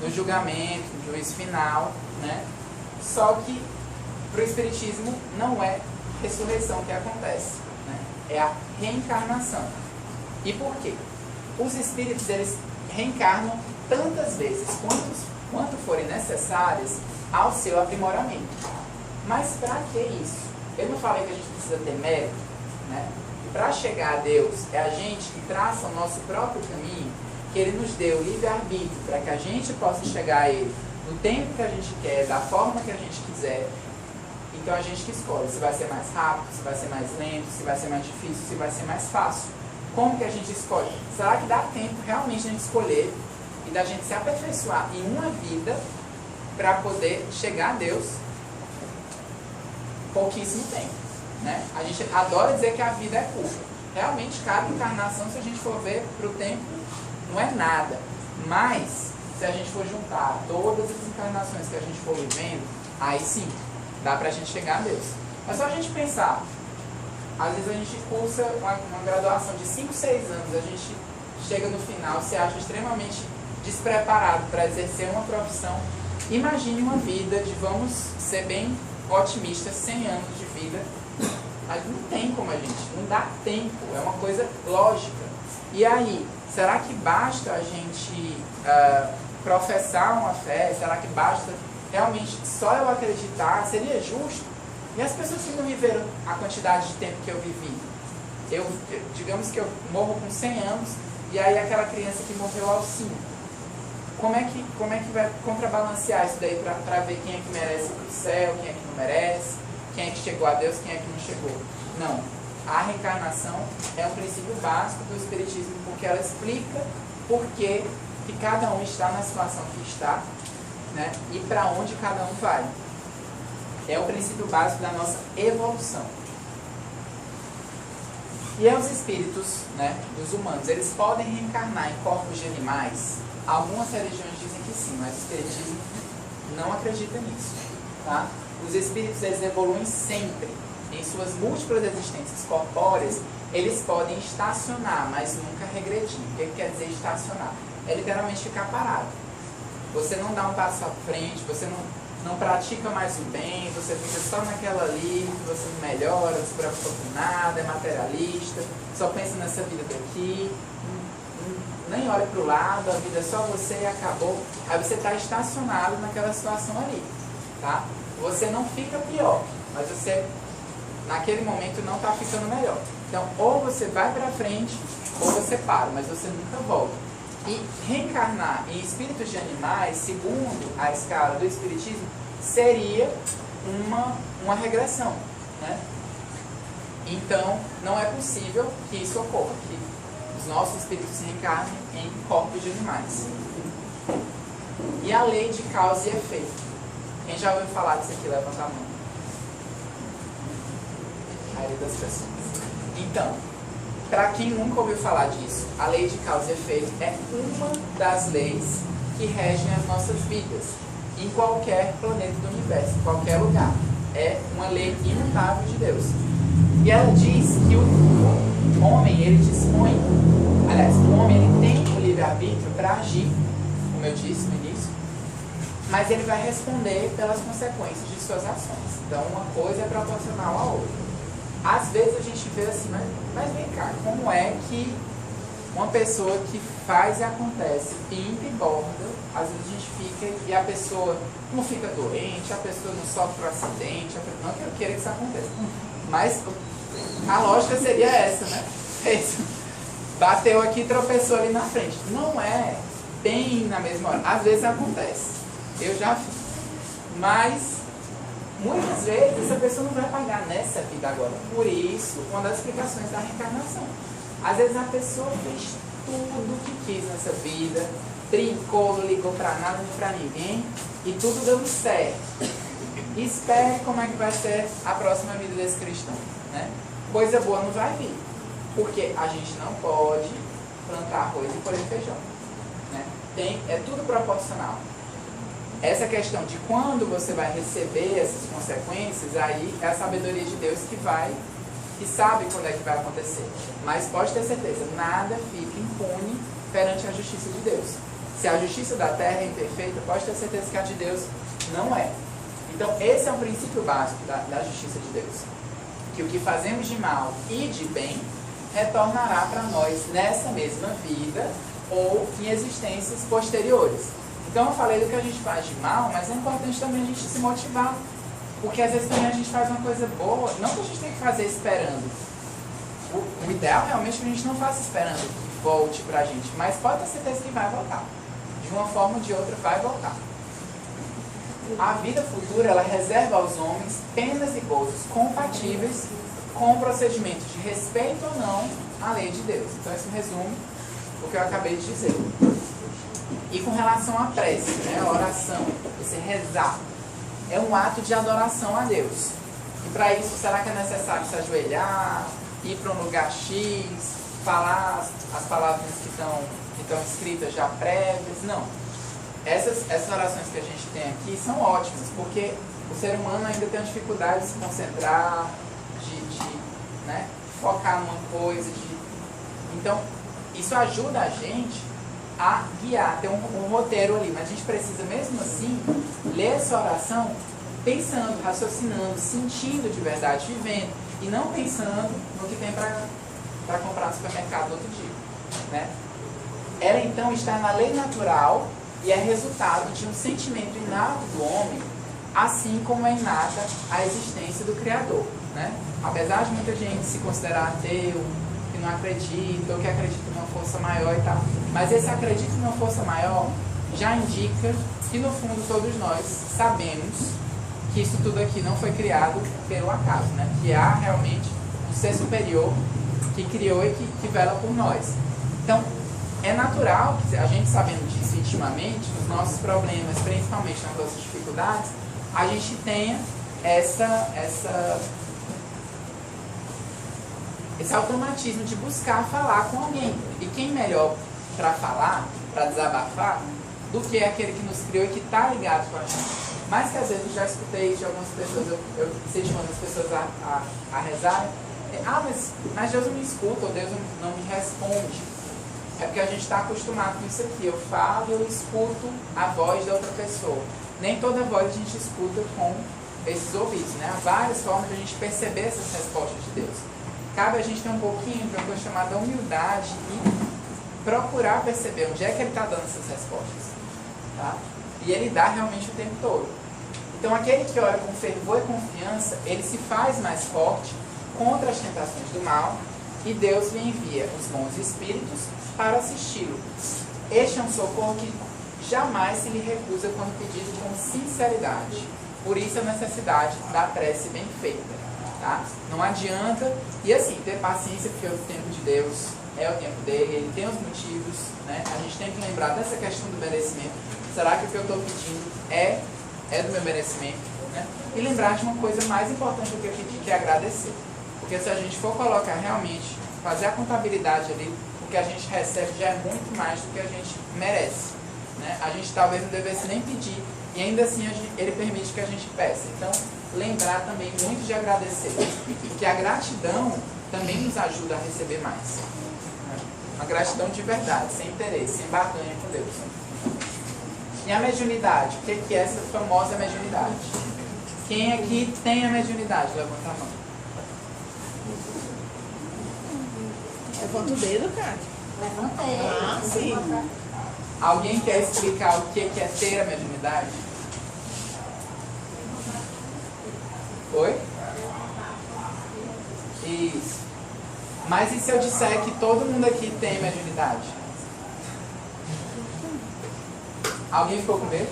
No julgamento, no juízo final, né? Só que para o Espiritismo não é ressurreição que acontece, né? É a reencarnação. E por quê? Os espíritos, eles reencarnam tantas vezes quanto forem necessárias ao seu aprimoramento. Mas para que isso? Eu não falei que a gente precisa ter mérito, né? Para chegar a Deus, é a gente que traça o nosso próprio caminho, que Ele nos deu livre-arbítrio para que a gente possa chegar a Ele no tempo que a gente quer, da forma que a gente quiser. Então a gente que escolhe se vai ser mais rápido, se vai ser mais lento, se vai ser mais difícil, se vai ser mais fácil. Como que a gente escolhe? Será que dá tempo realmente de a gente escolher e da gente se aperfeiçoar em uma vida para poder chegar a Deus? Pouquíssimo tempo, né? A gente adora dizer que a vida é curta. Realmente, cada encarnação, se a gente for ver para o tempo, não é nada. Mas, se a gente for juntar todas as encarnações que a gente for vivendo, aí sim, dá pra gente chegar a Deus. É só a gente pensar. Às vezes a gente cursa uma graduação de 5, 6 anos, a gente chega no final, se acha extremamente despreparado para exercer uma profissão. Imagine uma vida de, vamos ser bem otimistas, 100 anos de vida. Mas não tem como a gente, não dá tempo, é uma coisa lógica. E aí, será que basta a gente professar uma fé? Será que basta realmente só eu acreditar? Seria justo? E as pessoas que não viveram a quantidade de tempo que eu vivi? Digamos que eu morro com 100 anos, e aí aquela criança que morreu aos 5. Como é que vai contrabalancear isso daí para ver quem é que merece ir para o céu, quem é que não merece, quem é que chegou a Deus, quem é que não chegou? Não. A reencarnação é um princípio básico do Espiritismo, porque ela explica por que cada um está na situação que está, né? E para onde cada um vai. É o princípio básico da nossa evolução. E os espíritos, né, dos humanos, eles podem reencarnar em corpos de animais? Algumas religiões dizem que sim, mas o Espiritismo não acredita nisso. Tá? Os espíritos, eles evoluem sempre. Em suas múltiplas existências corpóreas, eles podem estacionar, mas nunca regredir. O que quer dizer estacionar? É literalmente ficar parado. Você não dá um passo à frente, você não pratica mais o bem, você fica só naquela ali, você não melhora, não se preocupa com nada, é materialista, só pensa nessa vida daqui, nem olha para o lado, a vida é só você e acabou. Aí você está estacionado naquela situação ali. Tá? Você não fica pior, mas você, naquele momento, não está ficando melhor. Então, ou você vai para frente, ou você para, mas você nunca volta. E reencarnar em espíritos de animais, segundo a escala do Espiritismo, seria uma regressão, né? Então, não é possível que isso ocorra, que os nossos espíritos se reencarnem em corpos de animais. E a lei de causa e efeito. Quem já ouviu falar disso aqui, levanta a mão. maioria das pessoas. Então, para quem nunca ouviu falar disso, a lei de causa e efeito é uma das leis que regem as nossas vidas, em qualquer planeta do universo, em qualquer lugar. É uma lei imutável de Deus. E ela diz que o homem, ele dispõe, aliás, o homem ele tem o livre-arbítrio para agir, como eu disse no início, mas ele vai responder pelas consequências de suas ações. Então, uma coisa é proporcional à outra. Às vezes a gente vê assim, mas vem cá, como é que uma pessoa que faz e acontece, pinta e borda, às vezes a gente fica e a pessoa não fica doente, a pessoa não sofre um acidente, não que eu queira que isso aconteça, mas a lógica seria essa, né? Bateu aqui, tropeçou ali na frente. Não é bem na mesma hora. Às vezes acontece. Eu já fiz. Mas muitas vezes essa pessoa não vai pagar nessa vida agora. Por isso, uma das explicações da reencarnação. Às vezes a pessoa fez tudo o que quis nessa vida, brincou, não ligou pra nada nem pra ninguém, e tudo deu certo. Espere como é que vai ser a próxima vida desse cristão, né? Coisa boa não vai vir, porque a gente não pode plantar arroz e colher feijão, né? É tudo proporcional. Essa questão de quando você vai receber essas consequências, aí é a sabedoria de Deus que sabe quando é que vai acontecer. Mas pode ter certeza, nada fica impune perante a justiça de Deus. Se a justiça da terra é imperfeita, pode ter certeza que a de Deus não é. Então, esse é o princípio básico da justiça de Deus. Que o que fazemos de mal e de bem retornará para nós nessa mesma vida ou em existências posteriores. Então, eu falei do que a gente faz de mal, mas é importante também a gente se motivar. Porque às vezes também a gente faz uma coisa boa, não que a gente tem que fazer esperando. O ideal realmente é que a gente não faça esperando que volte pra gente, mas pode ter certeza que vai voltar. De uma forma ou de outra vai voltar. A vida futura, ela reserva aos homens penas e gozos compatíveis com o procedimento de respeito ou não à lei de Deus. Então isso resume o que eu acabei de dizer. E com relação à prece, né, a oração, esse rezar, é um ato de adoração a Deus. E para isso, será que é necessário se ajoelhar, ir para um lugar X, falar as palavras que estão escritas já prévias? Não. Essas orações que a gente tem aqui são ótimas, porque o ser humano ainda tem a dificuldade de se concentrar, né, focar numa coisa. Então, isso ajuda a gente a guiar, ter um roteiro ali, mas a gente precisa mesmo assim ler essa oração pensando, raciocinando, sentindo de verdade, vivendo, e não pensando no que tem para comprar no supermercado no outro dia, né? Ela então está na lei natural e é resultado de um sentimento inato do homem, assim como é inata a existência do Criador, né? Apesar de muita gente se considerar ateu, que não acredita, ou que acredita numa força maior e tal. Mas esse acredito numa força maior já indica que, no fundo, todos nós sabemos que isso tudo aqui não foi criado pelo acaso, né? Que há realmente um ser superior que criou e que vela por nós. Então, é natural que a gente, sabendo disso intimamente, nos nossos problemas, principalmente nas nossas dificuldades, a gente tenha esse automatismo de buscar falar com alguém. E quem melhor para falar, para desabafar, do que aquele que nos criou e que está ligado com a gente. Mas que às vezes eu já escutei de algumas pessoas, eu incentivando as pessoas a rezarem, mas Deus não me escuta, ou Deus não me responde. É porque a gente está acostumado com isso aqui. Eu falo, eu escuto a voz da outra pessoa. Nem toda voz a gente escuta com esses ouvidos, né? Há várias formas de a gente perceber essas respostas de Deus. Cabe a gente ter um pouquinho de uma coisa chamada humildade e procurar perceber onde é que ele está dando essas respostas. Tá? E ele dá realmente o tempo todo. Então aquele que ora com fervor e confiança, ele se faz mais forte contra as tentações do mal e Deus lhe envia os bons espíritos para assisti-lo. Este é um socorro que jamais se lhe recusa quando pedido com sinceridade. Por isso a necessidade da prece bem feita. Tá? Não adianta, e assim, ter paciência, porque o tempo de Deus é o tempo dele, ele tem os motivos, né? A gente tem que lembrar dessa questão do merecimento. Será que o que eu estou pedindo é do meu merecimento? Né? E lembrar de uma coisa mais importante do que eu pedi, que é agradecer. Porque se a gente for colocar realmente, fazer a contabilidade ali, o que a gente recebe já é muito mais do que a gente merece, né? A gente talvez não devesse nem pedir, e ainda assim ele permite que a gente peça. Então, lembrar também muito de agradecer, porque a gratidão também nos ajuda a receber mais, né? Uma gratidão de verdade, sem interesse, sem barganha com Deus. E a mediunidade, o que é essa famosa mediunidade? Quem aqui tem a mediunidade? Levanta a mão. Levanta o dedo, cara. Levantei. Ah, sim. Alguém quer explicar o que é ter a mediunidade? Oi? Isso. Mas e se eu disser que todo mundo aqui tem mediunidade? Alguém ficou com medo?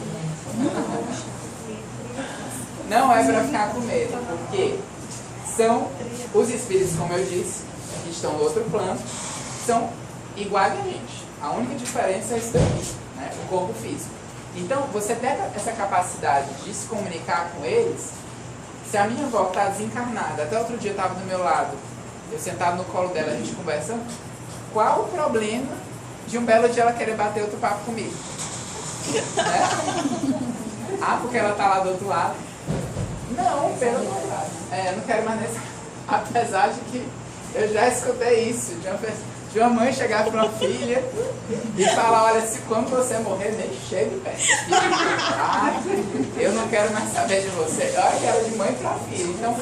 Não é para ficar com medo, porque são os espíritos, como eu disse, que estão no outro plano, são iguais a gente. A única diferença é isso daqui, né? O corpo físico. Então, você pega essa capacidade de se comunicar com eles. Se a minha avó está desencarnada, até outro dia estava do meu lado, eu sentado no colo dela, a gente conversando, qual o problema de um belo dia ela querer bater outro papo comigo? Né? Ah, porque ela está lá do outro lado. Não, pelo contrário. Não quero mais nesse. Apesar de que eu já escutei isso de uma mãe chegar para uma filha e falar: olha, se quando você morrer, nem chegue perto. Ah, eu não quero mais saber de você. Olha que era de mãe para filha. Então,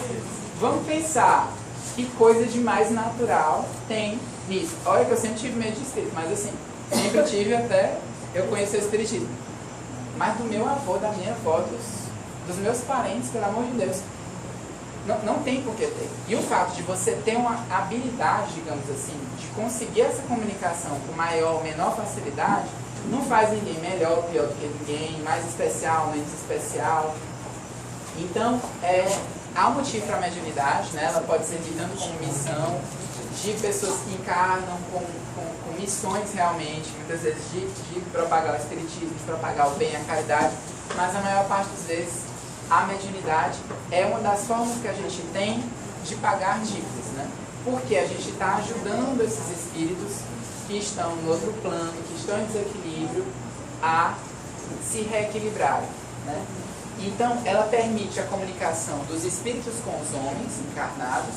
vamos pensar que coisa de mais natural tem nisso. Olha que eu sempre tive medo de espírito, mas assim, sempre tive até eu conhecer o espiritismo. Mas do meu avô, da minha avó, dos meus parentes, pelo amor de Deus, não tem por que ter. E o fato de você ter uma habilidade, digamos assim, de conseguir essa comunicação com maior ou menor facilidade, não faz ninguém melhor ou pior do que ninguém, mais especial, menos especial. Então, há um motivo para a mediunidade, né? Ela pode ser tanto como missão, de pessoas que encarnam com missões realmente, muitas vezes de propagar o espiritismo, de propagar o bem, a caridade, mas a maior parte das vezes a mediunidade é uma das formas que a gente tem de pagar dívidas, né? Porque a gente está ajudando esses espíritos que estão no outro plano, que estão em desequilíbrio, a se reequilibrarem, né? Então, ela permite a comunicação dos espíritos com os homens encarnados,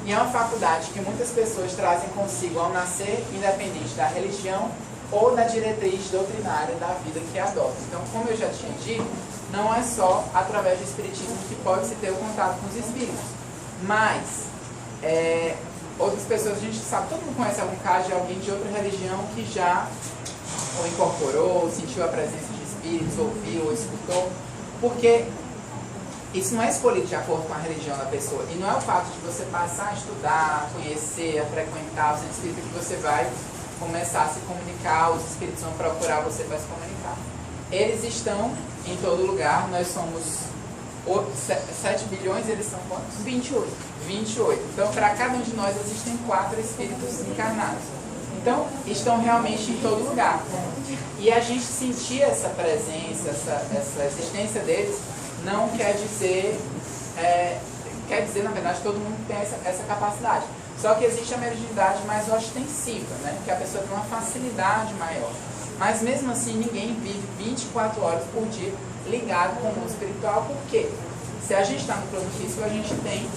e é uma faculdade que muitas pessoas trazem consigo ao nascer, independente da religião ou da diretriz doutrinária da vida que adotam. Então, como eu já tinha dito, não é só através do espiritismo que pode-se ter o contato com os espíritos, mas outras pessoas, a gente sabe, todo mundo conhece algum caso de alguém de outra religião que já ou incorporou, ou sentiu a presença de espíritos, ouviu ou escutou, porque isso não é escolhido de acordo com a religião da pessoa, e não é o fato de você passar a estudar, a conhecer, a frequentar o centro espírita que você vai começar a se comunicar, os espíritos vão procurar você para se comunicar. Eles estão em todo lugar, nós somos 7 bilhões, eles são quantos? 28. 28. Então, para cada um de nós existem 4 espíritos encarnados. Então, estão realmente em todo lugar. E a gente sentir essa presença, essa existência deles, não quer dizer, na verdade, todo mundo tem essa capacidade. Só que existe a mediunidade mais ostensiva, né? Que a pessoa tem uma facilidade maior. Mas mesmo assim, ninguém vive 24 horas por dia ligado com o mundo espiritual, porque se a gente está no plano físico, a gente tem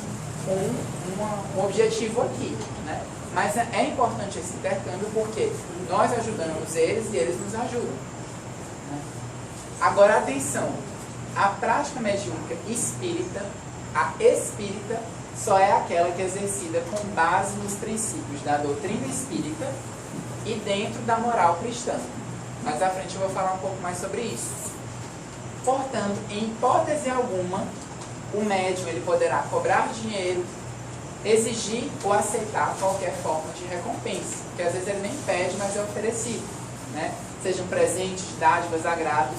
um objetivo aqui, né? Mas é importante esse intercâmbio porque nós ajudamos eles e eles nos ajudam, né? Agora, atenção, a prática mediúnica espírita, a espírita, só é aquela que é exercida com base nos princípios da doutrina espírita e dentro da moral cristã. Mais à frente eu vou falar um pouco mais sobre isso. Portanto, em hipótese alguma, o médium ele poderá cobrar dinheiro, exigir ou aceitar qualquer forma de recompensa, porque às vezes ele nem pede, mas é oferecido, né? Sejam presentes, dádivas, agrados,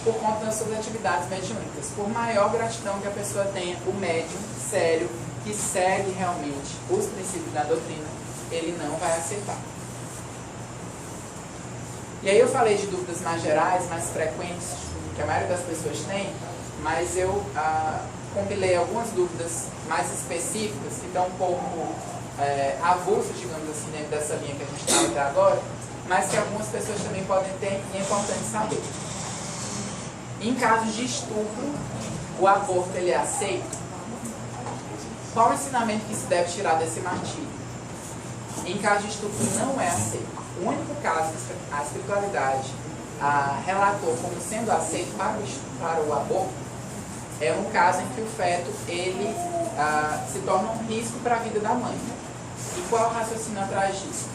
por conta das suas atividades mediúnicas. Por maior gratidão que a pessoa tenha, o médium sério, que segue realmente os princípios da doutrina, ele não vai aceitar. E aí eu falei de dúvidas mais gerais, mais frequentes, que a maioria das pessoas tem, mas eu compilei algumas dúvidas mais específicas, que estão um pouco avulsas, digamos assim, dentro dessa linha que a gente está até agora, mas que algumas pessoas também podem ter e é importante saber. Em casos de estupro, o aborto ele é aceito? Qual o ensinamento que se deve tirar desse martírio? Em caso de estupro, não é aceito. O único caso que a espiritualidade relatou como sendo aceito para o aborto é um caso em que o feto ele, se torna um risco para a vida da mãe. E qual é o raciocínio atrás disso?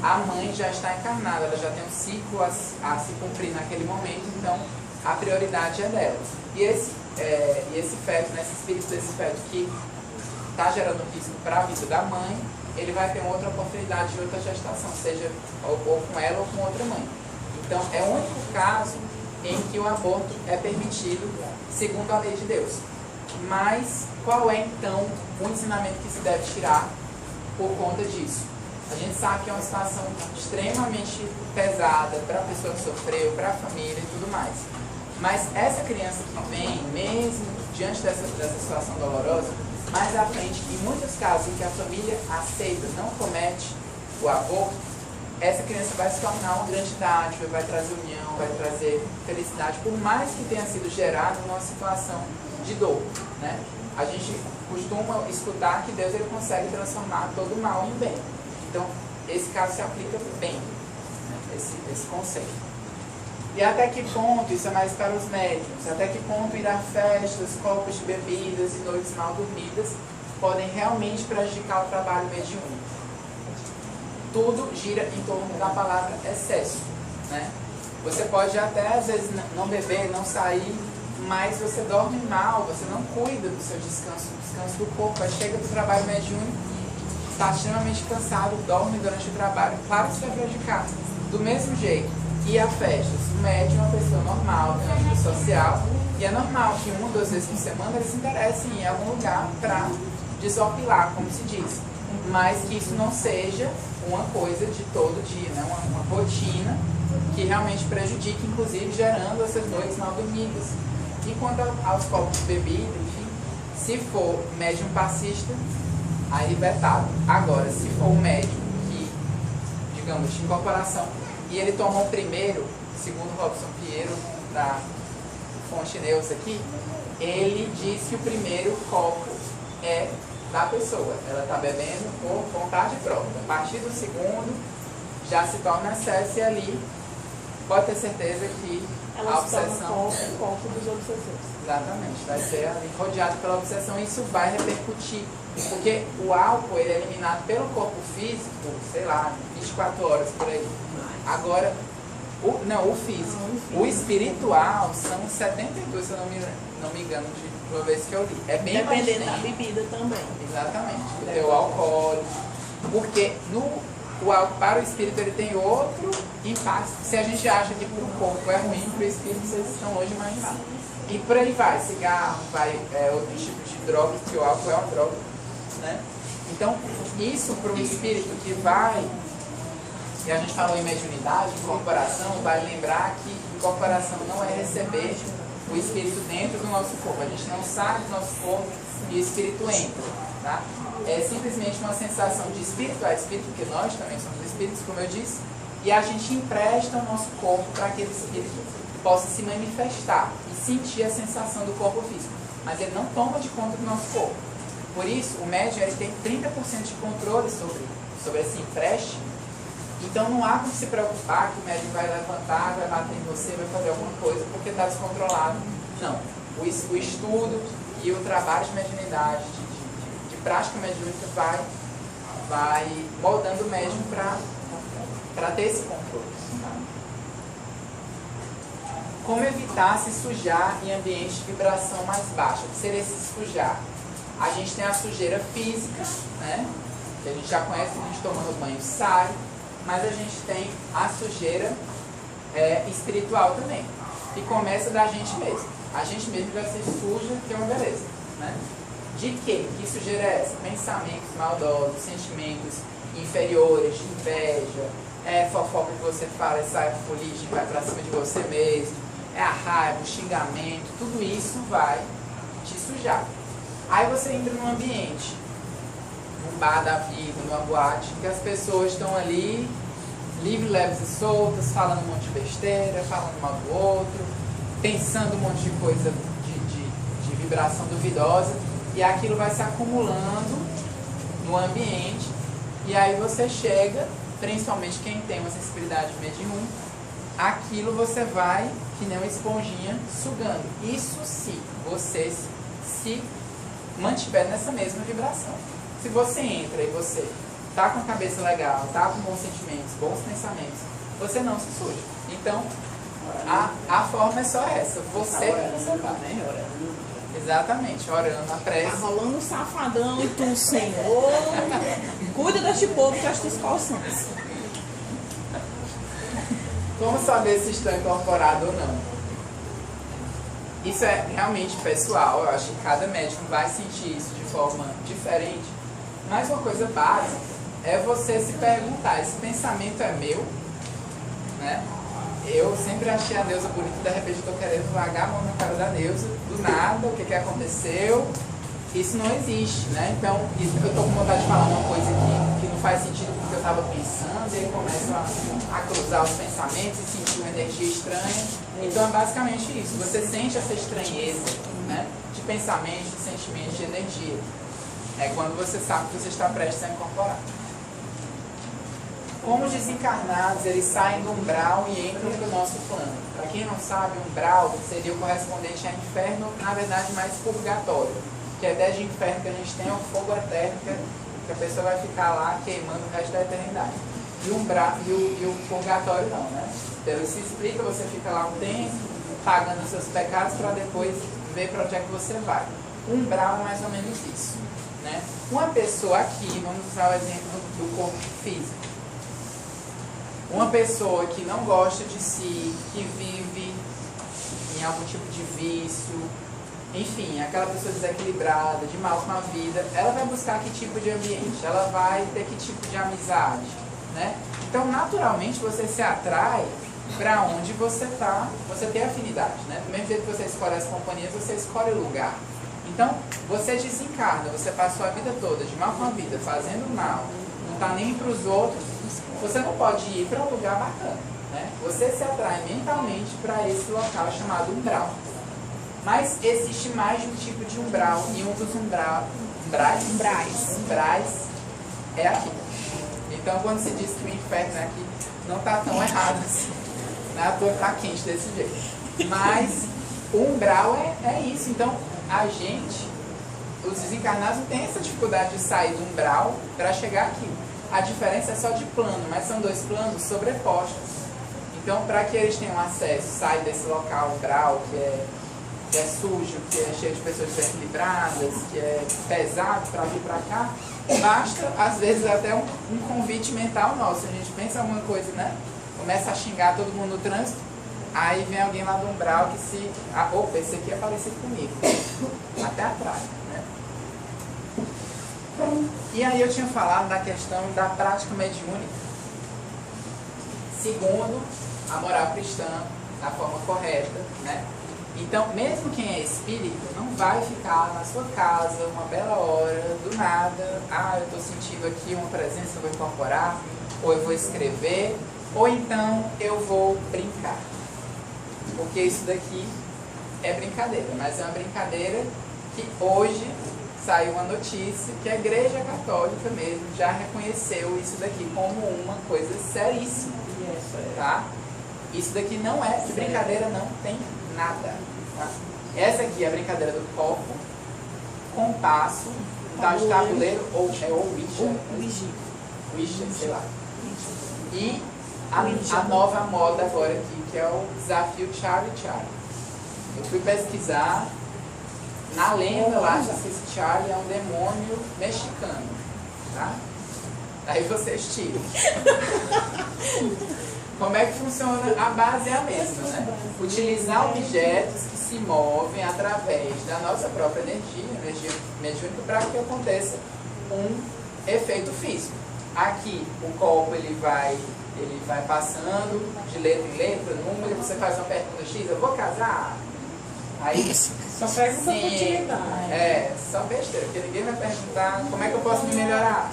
A mãe já está encarnada, ela já tem um ciclo a se cumprir naquele momento, então a prioridade é dela. E esse feto, esse espírito desse feto que está gerando risco para a vida da mãe, ele vai ter outra oportunidade de outra gestação, seja ou com ela ou com outra mãe. Então, é o único caso em que o aborto é permitido segundo a lei de Deus. Mas, qual é, então, o ensinamento que se deve tirar por conta disso? A gente sabe que é uma situação extremamente pesada para a pessoa que sofreu, para a família e tudo mais. Mas essa criança que vem, mesmo diante dessa situação dolorosa, mais à frente, em muitos casos em que a família aceita, não comete o aborto, essa criança vai se tornar uma grande dádiva, vai trazer união, vai trazer felicidade, por mais que tenha sido gerado numa situação de dor, né? A gente costuma escutar que Deus ele consegue transformar todo o mal em bem. Então, esse caso se aplica bem, né? esse conceito. E até que ponto, isso é mais para os médiums, até que ponto ir a festas, copos de bebidas e noites mal dormidas podem realmente prejudicar o trabalho mediúnico? Tudo gira em torno da palavra excesso, né? Você pode até, às vezes, não beber, não sair, mas você dorme mal, você não cuida do seu descanso do corpo. Aí chega do trabalho mediúnico, está extremamente cansado, dorme durante o trabalho, claro que isso vai prejudicar. Do mesmo jeito, ir a festas. O médium é uma pessoa normal, tem uma vida social, e é normal que 1 ou 2 vezes por semana eles se interessem em ir a algum lugar para desopilar, como se diz. Mas que isso não seja uma coisa de todo dia, né? uma rotina que realmente prejudique, inclusive gerando essas noites mal dormidas. E quanto aos copos de bebida, enfim, se for médium passista, aí libertado. Agora, se for um médium que, digamos, de incorporação, e ele tomou primeiro, segundo Robson Pinheiro, da Fonte Neuza aqui, ele diz que o primeiro copo é da pessoa. Ela está bebendo por vontade própria. A partir do segundo, já se torna excesso e ali pode ter certeza que ela a obsessão... o corpo dos obsessores. Exatamente. Vai ser ali rodeado pela obsessão e isso vai repercutir. Porque o álcool ele é eliminado pelo corpo físico, sei lá, 24 horas por aí. Agora, o físico. O espiritual são 72, se eu não me engano, de uma vez que eu li. É bem dependendo da mais tempo. bebida também. Exatamente. O teu alcoólico. Porque o álcool para o espírito ele tem outro impacto. Se a gente acha que para o corpo é ruim, para o espírito vocês estão longe de imaginar. E por aí vai. Cigarro, vai outros tipos de drogas, porque o álcool é uma droga. Né? Então, isso para o espírito que vai... E a gente falou em mediunidade, incorporação, vai lembrar que incorporação não é receber o espírito dentro do nosso corpo. A gente não sai do nosso corpo e o espírito entra. Tá? É simplesmente uma sensação de espírito a espírito, porque nós também somos espíritos, como eu disse, e a gente empresta o nosso corpo para que aquele espírito possa se manifestar e sentir a sensação do corpo físico. Mas ele não toma de conta do nosso corpo. Por isso, o médium ele tem 30% de controle sobre esse empréstimo. Então não há como se preocupar que o médium vai levantar, vai bater em você, vai fazer alguma coisa porque está descontrolado. Não. O estudo e o trabalho de mediunidade, de prática mediúnica vai moldando o médium para ter esse controle. Tá? Como evitar se sujar em ambiente de vibração mais baixa? O que seria se sujar? A gente tem a sujeira física, né? Que a gente já conhece, a gente tomando banho sai. Mas a gente tem a sujeira espiritual também, que começa da gente mesmo. A gente mesmo já se suja, que é uma beleza. Né? De quê? Que sujeira é essa? Pensamentos maldosos, sentimentos inferiores, de inveja, fofoca que você fala e sai política, vai pra cima de você mesmo, a raiva, o xingamento, tudo isso vai te sujar. Aí você entra num ambiente, num bar da vida, numa boate, que as pessoas estão ali, livres, leves e soltas, falando um monte de besteira, falando mal do outro, pensando um monte de coisa de vibração duvidosa, e aquilo vai se acumulando no ambiente, e aí você chega, principalmente quem tem uma sensibilidade mediúnica, aquilo você vai, que nem uma esponjinha, sugando. Isso se você se mantiver nessa mesma vibração. Se você entra e você tá com a cabeça legal, tá com bons sentimentos, bons pensamentos, você não se suja. Então, a forma é só essa. Você vai. Exatamente, orando a prece. Tá rolando um safadão e tu, Senhor, cuida deste povo que as discussões. Como saber se estão incorporados ou não? Isso é realmente pessoal, eu acho que cada médico vai sentir isso de forma diferente. Mas uma coisa básica é você se perguntar, esse pensamento é meu? Né? Eu sempre achei a Neuza bonita, de repente eu estou querendo largar a mão na cara da Neuza, do nada, o que aconteceu? Isso não existe, né? Então, eu estou com vontade de falar uma coisa que não faz sentido com o que eu estava pensando, e aí começo a cruzar os pensamentos e sentir uma energia estranha. Então, é basicamente isso. Você sente essa estranheza, né? De pensamento, de sentimento, de energia. É quando você sabe que você está prestes a incorporar. Como os desencarnados, eles saem do umbral e entram para o nosso plano. Para quem não sabe, o umbral seria o correspondente a inferno, na verdade mais purgatório. Que a ideia de inferno que a gente tem é o fogo eterno, que a pessoa vai ficar lá queimando o resto da eternidade. E o purgatório não, né? Então se explica, você fica lá um tempo, pagando os seus pecados, para depois ver para onde é que você vai. O umbral é mais ou menos isso, né? Uma pessoa aqui, vamos usar o exemplo do corpo físico. Uma pessoa que não gosta de si, que vive em algum tipo de vício, enfim, aquela pessoa desequilibrada, de mal com a vida, ela vai buscar que tipo de ambiente? Ela vai ter que tipo de amizade, né? Então, naturalmente, você se atrai para onde você está, você tem afinidade, né? Do mesmo jeito que você escolhe as companhias, você escolhe o lugar. Então, você desencarna, você passou a vida toda de mal com a vida, fazendo mal, não está nem para os outros, você não pode ir para um lugar bacana, né? Você se atrai mentalmente para esse local chamado umbral. Mas existe mais de um tipo de umbral, e um dos umbrais é aqui. Então, quando se diz que o inferno é aqui, não está tão errado assim. Não é à toa que está quente desse jeito. Mas o umbral é isso. Então, a gente, os desencarnados, não tem essa dificuldade de sair do umbral para chegar aqui. A diferença é só de plano, mas são dois planos sobrepostos. Então, para que eles tenham acesso, sair desse local umbral, que é sujo, que é cheio de pessoas desequilibradas, que é pesado para vir para cá, basta, às vezes, até um convite mental nosso. A gente pensa alguma coisa, né? Começa a xingar todo mundo no trânsito, aí vem alguém lá do umbral que se... opa, esse aqui é parecido comigo. Até atrás, né? E aí eu tinha falado da questão da prática mediúnica, segundo a moral cristã, da forma correta, né? Então, mesmo quem é espírita, não vai ficar na sua casa uma bela hora, do nada, eu estou sentindo aqui uma presença, eu vou incorporar, ou eu vou escrever, ou então eu vou brincar. Porque isso daqui é brincadeira, mas é uma brincadeira que hoje saiu uma notícia que a Igreja Católica mesmo já reconheceu isso daqui como uma coisa seríssima, tá? Isso daqui não é, de brincadeira não tem nada, tá? Essa aqui é a brincadeira do copo, compasso, tal de tabuleiro, ou Ouija, sei lá. E a nova moda agora aqui, que é o desafio Charlie Charlie. Eu fui pesquisar, na lenda lá diz que esse Charlie é um demônio mexicano, tá? Aí vocês tiram. Como é que funciona? A base é a mesma, né? Utilizar objetos que se movem através da nossa própria energia mediúnica, para que aconteça um efeito físico. Aqui, o copo ele vai passando de letra em letra, número, você faz uma pergunta X, eu vou casar? Aí, Só pergunta por utilidade. só besteira, porque ninguém vai perguntar como é que eu posso me melhorar.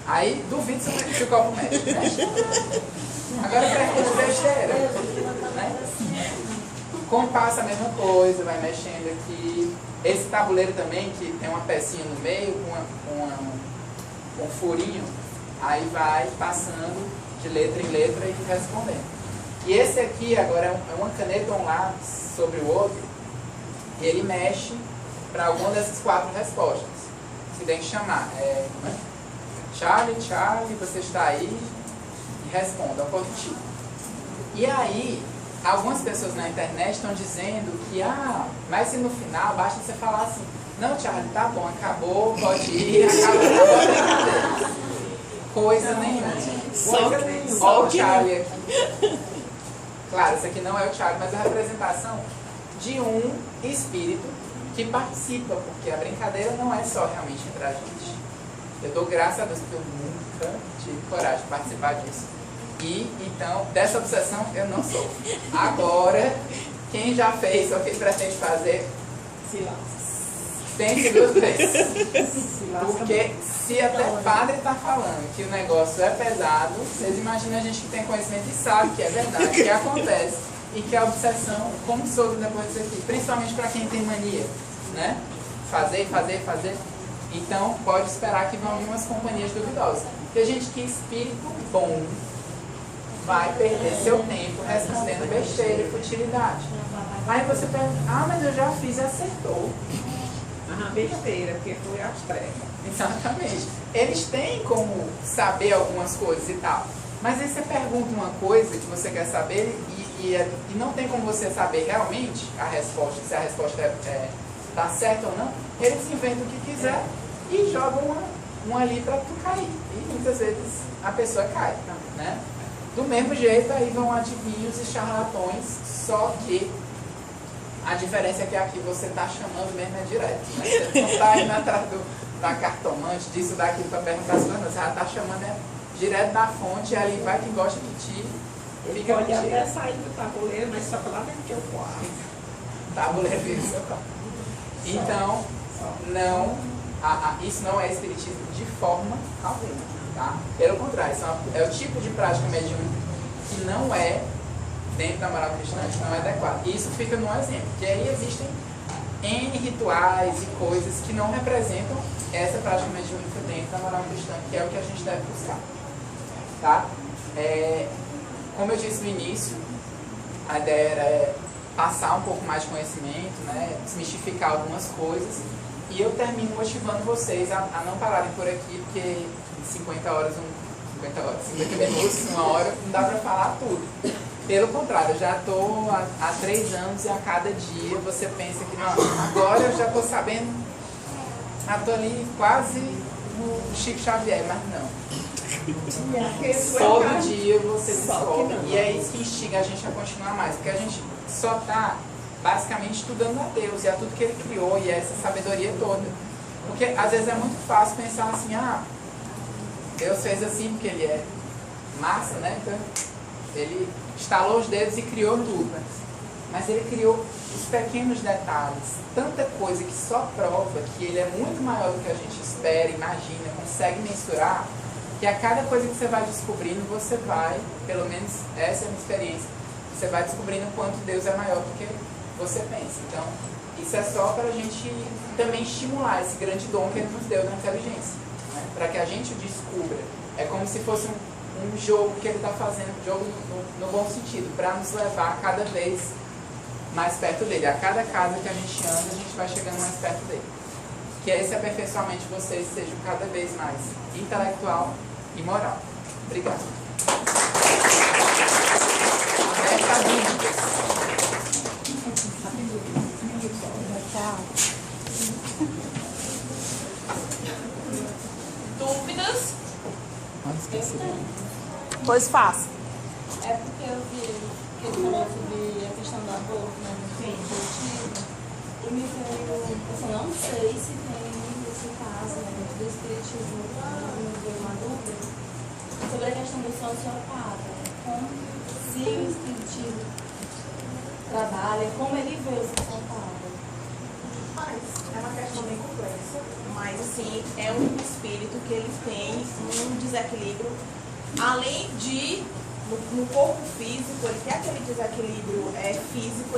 Aí duvido se o copo mexe, né? Agora pergunta besteira, né? Com o passo a mesma coisa, vai mexendo aqui. Esse tabuleiro também, que tem uma pecinha no meio, com um furinho, aí vai passando de letra em letra e respondendo. E esse aqui agora é uma caneta um lado sobre o outro, e ele mexe para alguma dessas 4 respostas. Você tem que chamar. Charlie, você está aí? E responda, positivo. E aí, algumas pessoas na internet estão dizendo que, mas se no final basta você falar assim, não, Charlie, tá bom, acabou, pode ir, acabou a brincadeira. Coisa nenhuma. Só o Charlie aqui. Claro, esse aqui não é o Charlie, mas é a representação de um espírito que participa, porque a brincadeira não é só realmente entre a gente. Eu dou graças a Deus que eu nunca tive coragem de participar disso. E, então, dessa obsessão eu não sou. Agora, quem já fez ou quem pretende fazer, pense 2 vezes. Porque se até padre está falando que o negócio é pesado, vocês imaginam a gente que tem conhecimento e sabe que é verdade, que acontece. E que a obsessão começou depois disso aqui. Principalmente para quem tem mania, né? Fazer. Então, pode esperar que vão vir umas companhias duvidosas. Tem gente que espírito bom vai perder seu tempo respondendo besteira e futilidade. Aí você pergunta, mas eu já fiz e acertou. Besteira, porque foi as trevas. Exatamente. Eles têm como saber algumas coisas e tal. Mas aí você pergunta uma coisa que você quer saber e não tem como você saber realmente a resposta, se a resposta está certa ou não. Eles inventam o que quiser e jogam uma ali para tu cair. E muitas vezes a pessoa cai, né? Do mesmo jeito, aí vão adivinhos e charlatões, só que a diferença é que aqui você está chamando mesmo direto, né? Você não está indo atrás da cartomante, disso, daquilo, para perguntar as coisas, você já está chamando direto da fonte, e ali vai quem gosta de ti. Ele pode até sair do tabuleiro, mas só para lá dentro do teu quarto. Tabuleiro vira o seu quarto. Então, isso não é espiritismo de forma alguma, tá? Pelo contrário, isso é o tipo de prática mediúnica que não é, dentro da moral cristã, que não é adequado. E isso fica num exemplo, que aí existem N rituais e coisas que não representam essa prática mediúnica dentro da moral cristã, que é o que a gente deve buscar, tá? Como eu disse no início, a ideia era passar um pouco mais de conhecimento, né? Desmistificar algumas coisas, e eu termino motivando vocês a não pararem por aqui, porque em 50 minutos, 1 hora, não dá para falar tudo. Pelo contrário, eu já estou há 3 anos e a cada dia você pensa que não, agora eu já estou sabendo, já estou ali quase no Chico Xavier, mas não. Todo dia você descobre. E é isso que instiga a gente a continuar mais, porque a gente só está basicamente estudando a Deus e a tudo que Ele criou e essa sabedoria toda. Porque às vezes é muito fácil pensar assim, Deus fez assim porque Ele é massa, né? Então Ele estalou os dedos e criou tudo. Mas Ele criou os pequenos detalhes, tanta coisa que só prova que Ele é muito maior do que a gente espera, imagina, consegue mensurar, que a cada coisa que você vai descobrindo, você vai, pelo menos essa é a minha experiência, você vai descobrindo o quanto Deus é maior do que você pensa. Então, isso é só para a gente também estimular esse grande dom que Ele nos deu da inteligência, né? Para que a gente o descubra. É como se fosse um jogo que Ele está fazendo, um jogo no bom sentido, para nos levar cada vez mais perto dele. A cada casa que a gente anda, a gente vai chegando mais perto dele. Que esse aperfeiçoamento de vocês seja cada vez mais intelectual e moral. Obrigado. Dúvidas? Pois faça. É porque eu vi que ele falou sobre a questão do aborto, né? E me veio, eu não sei se tem nesse caso, né, do espiritismo, me veio uma dúvida sobre a questão do sociopata, né? Como se o espiritismo trabalha, como ele vê o sociopata. É uma questão bem complexa, mas assim, é um espírito que ele tem um desequilíbrio, além de, no corpo físico, ele tem aquele desequilíbrio físico,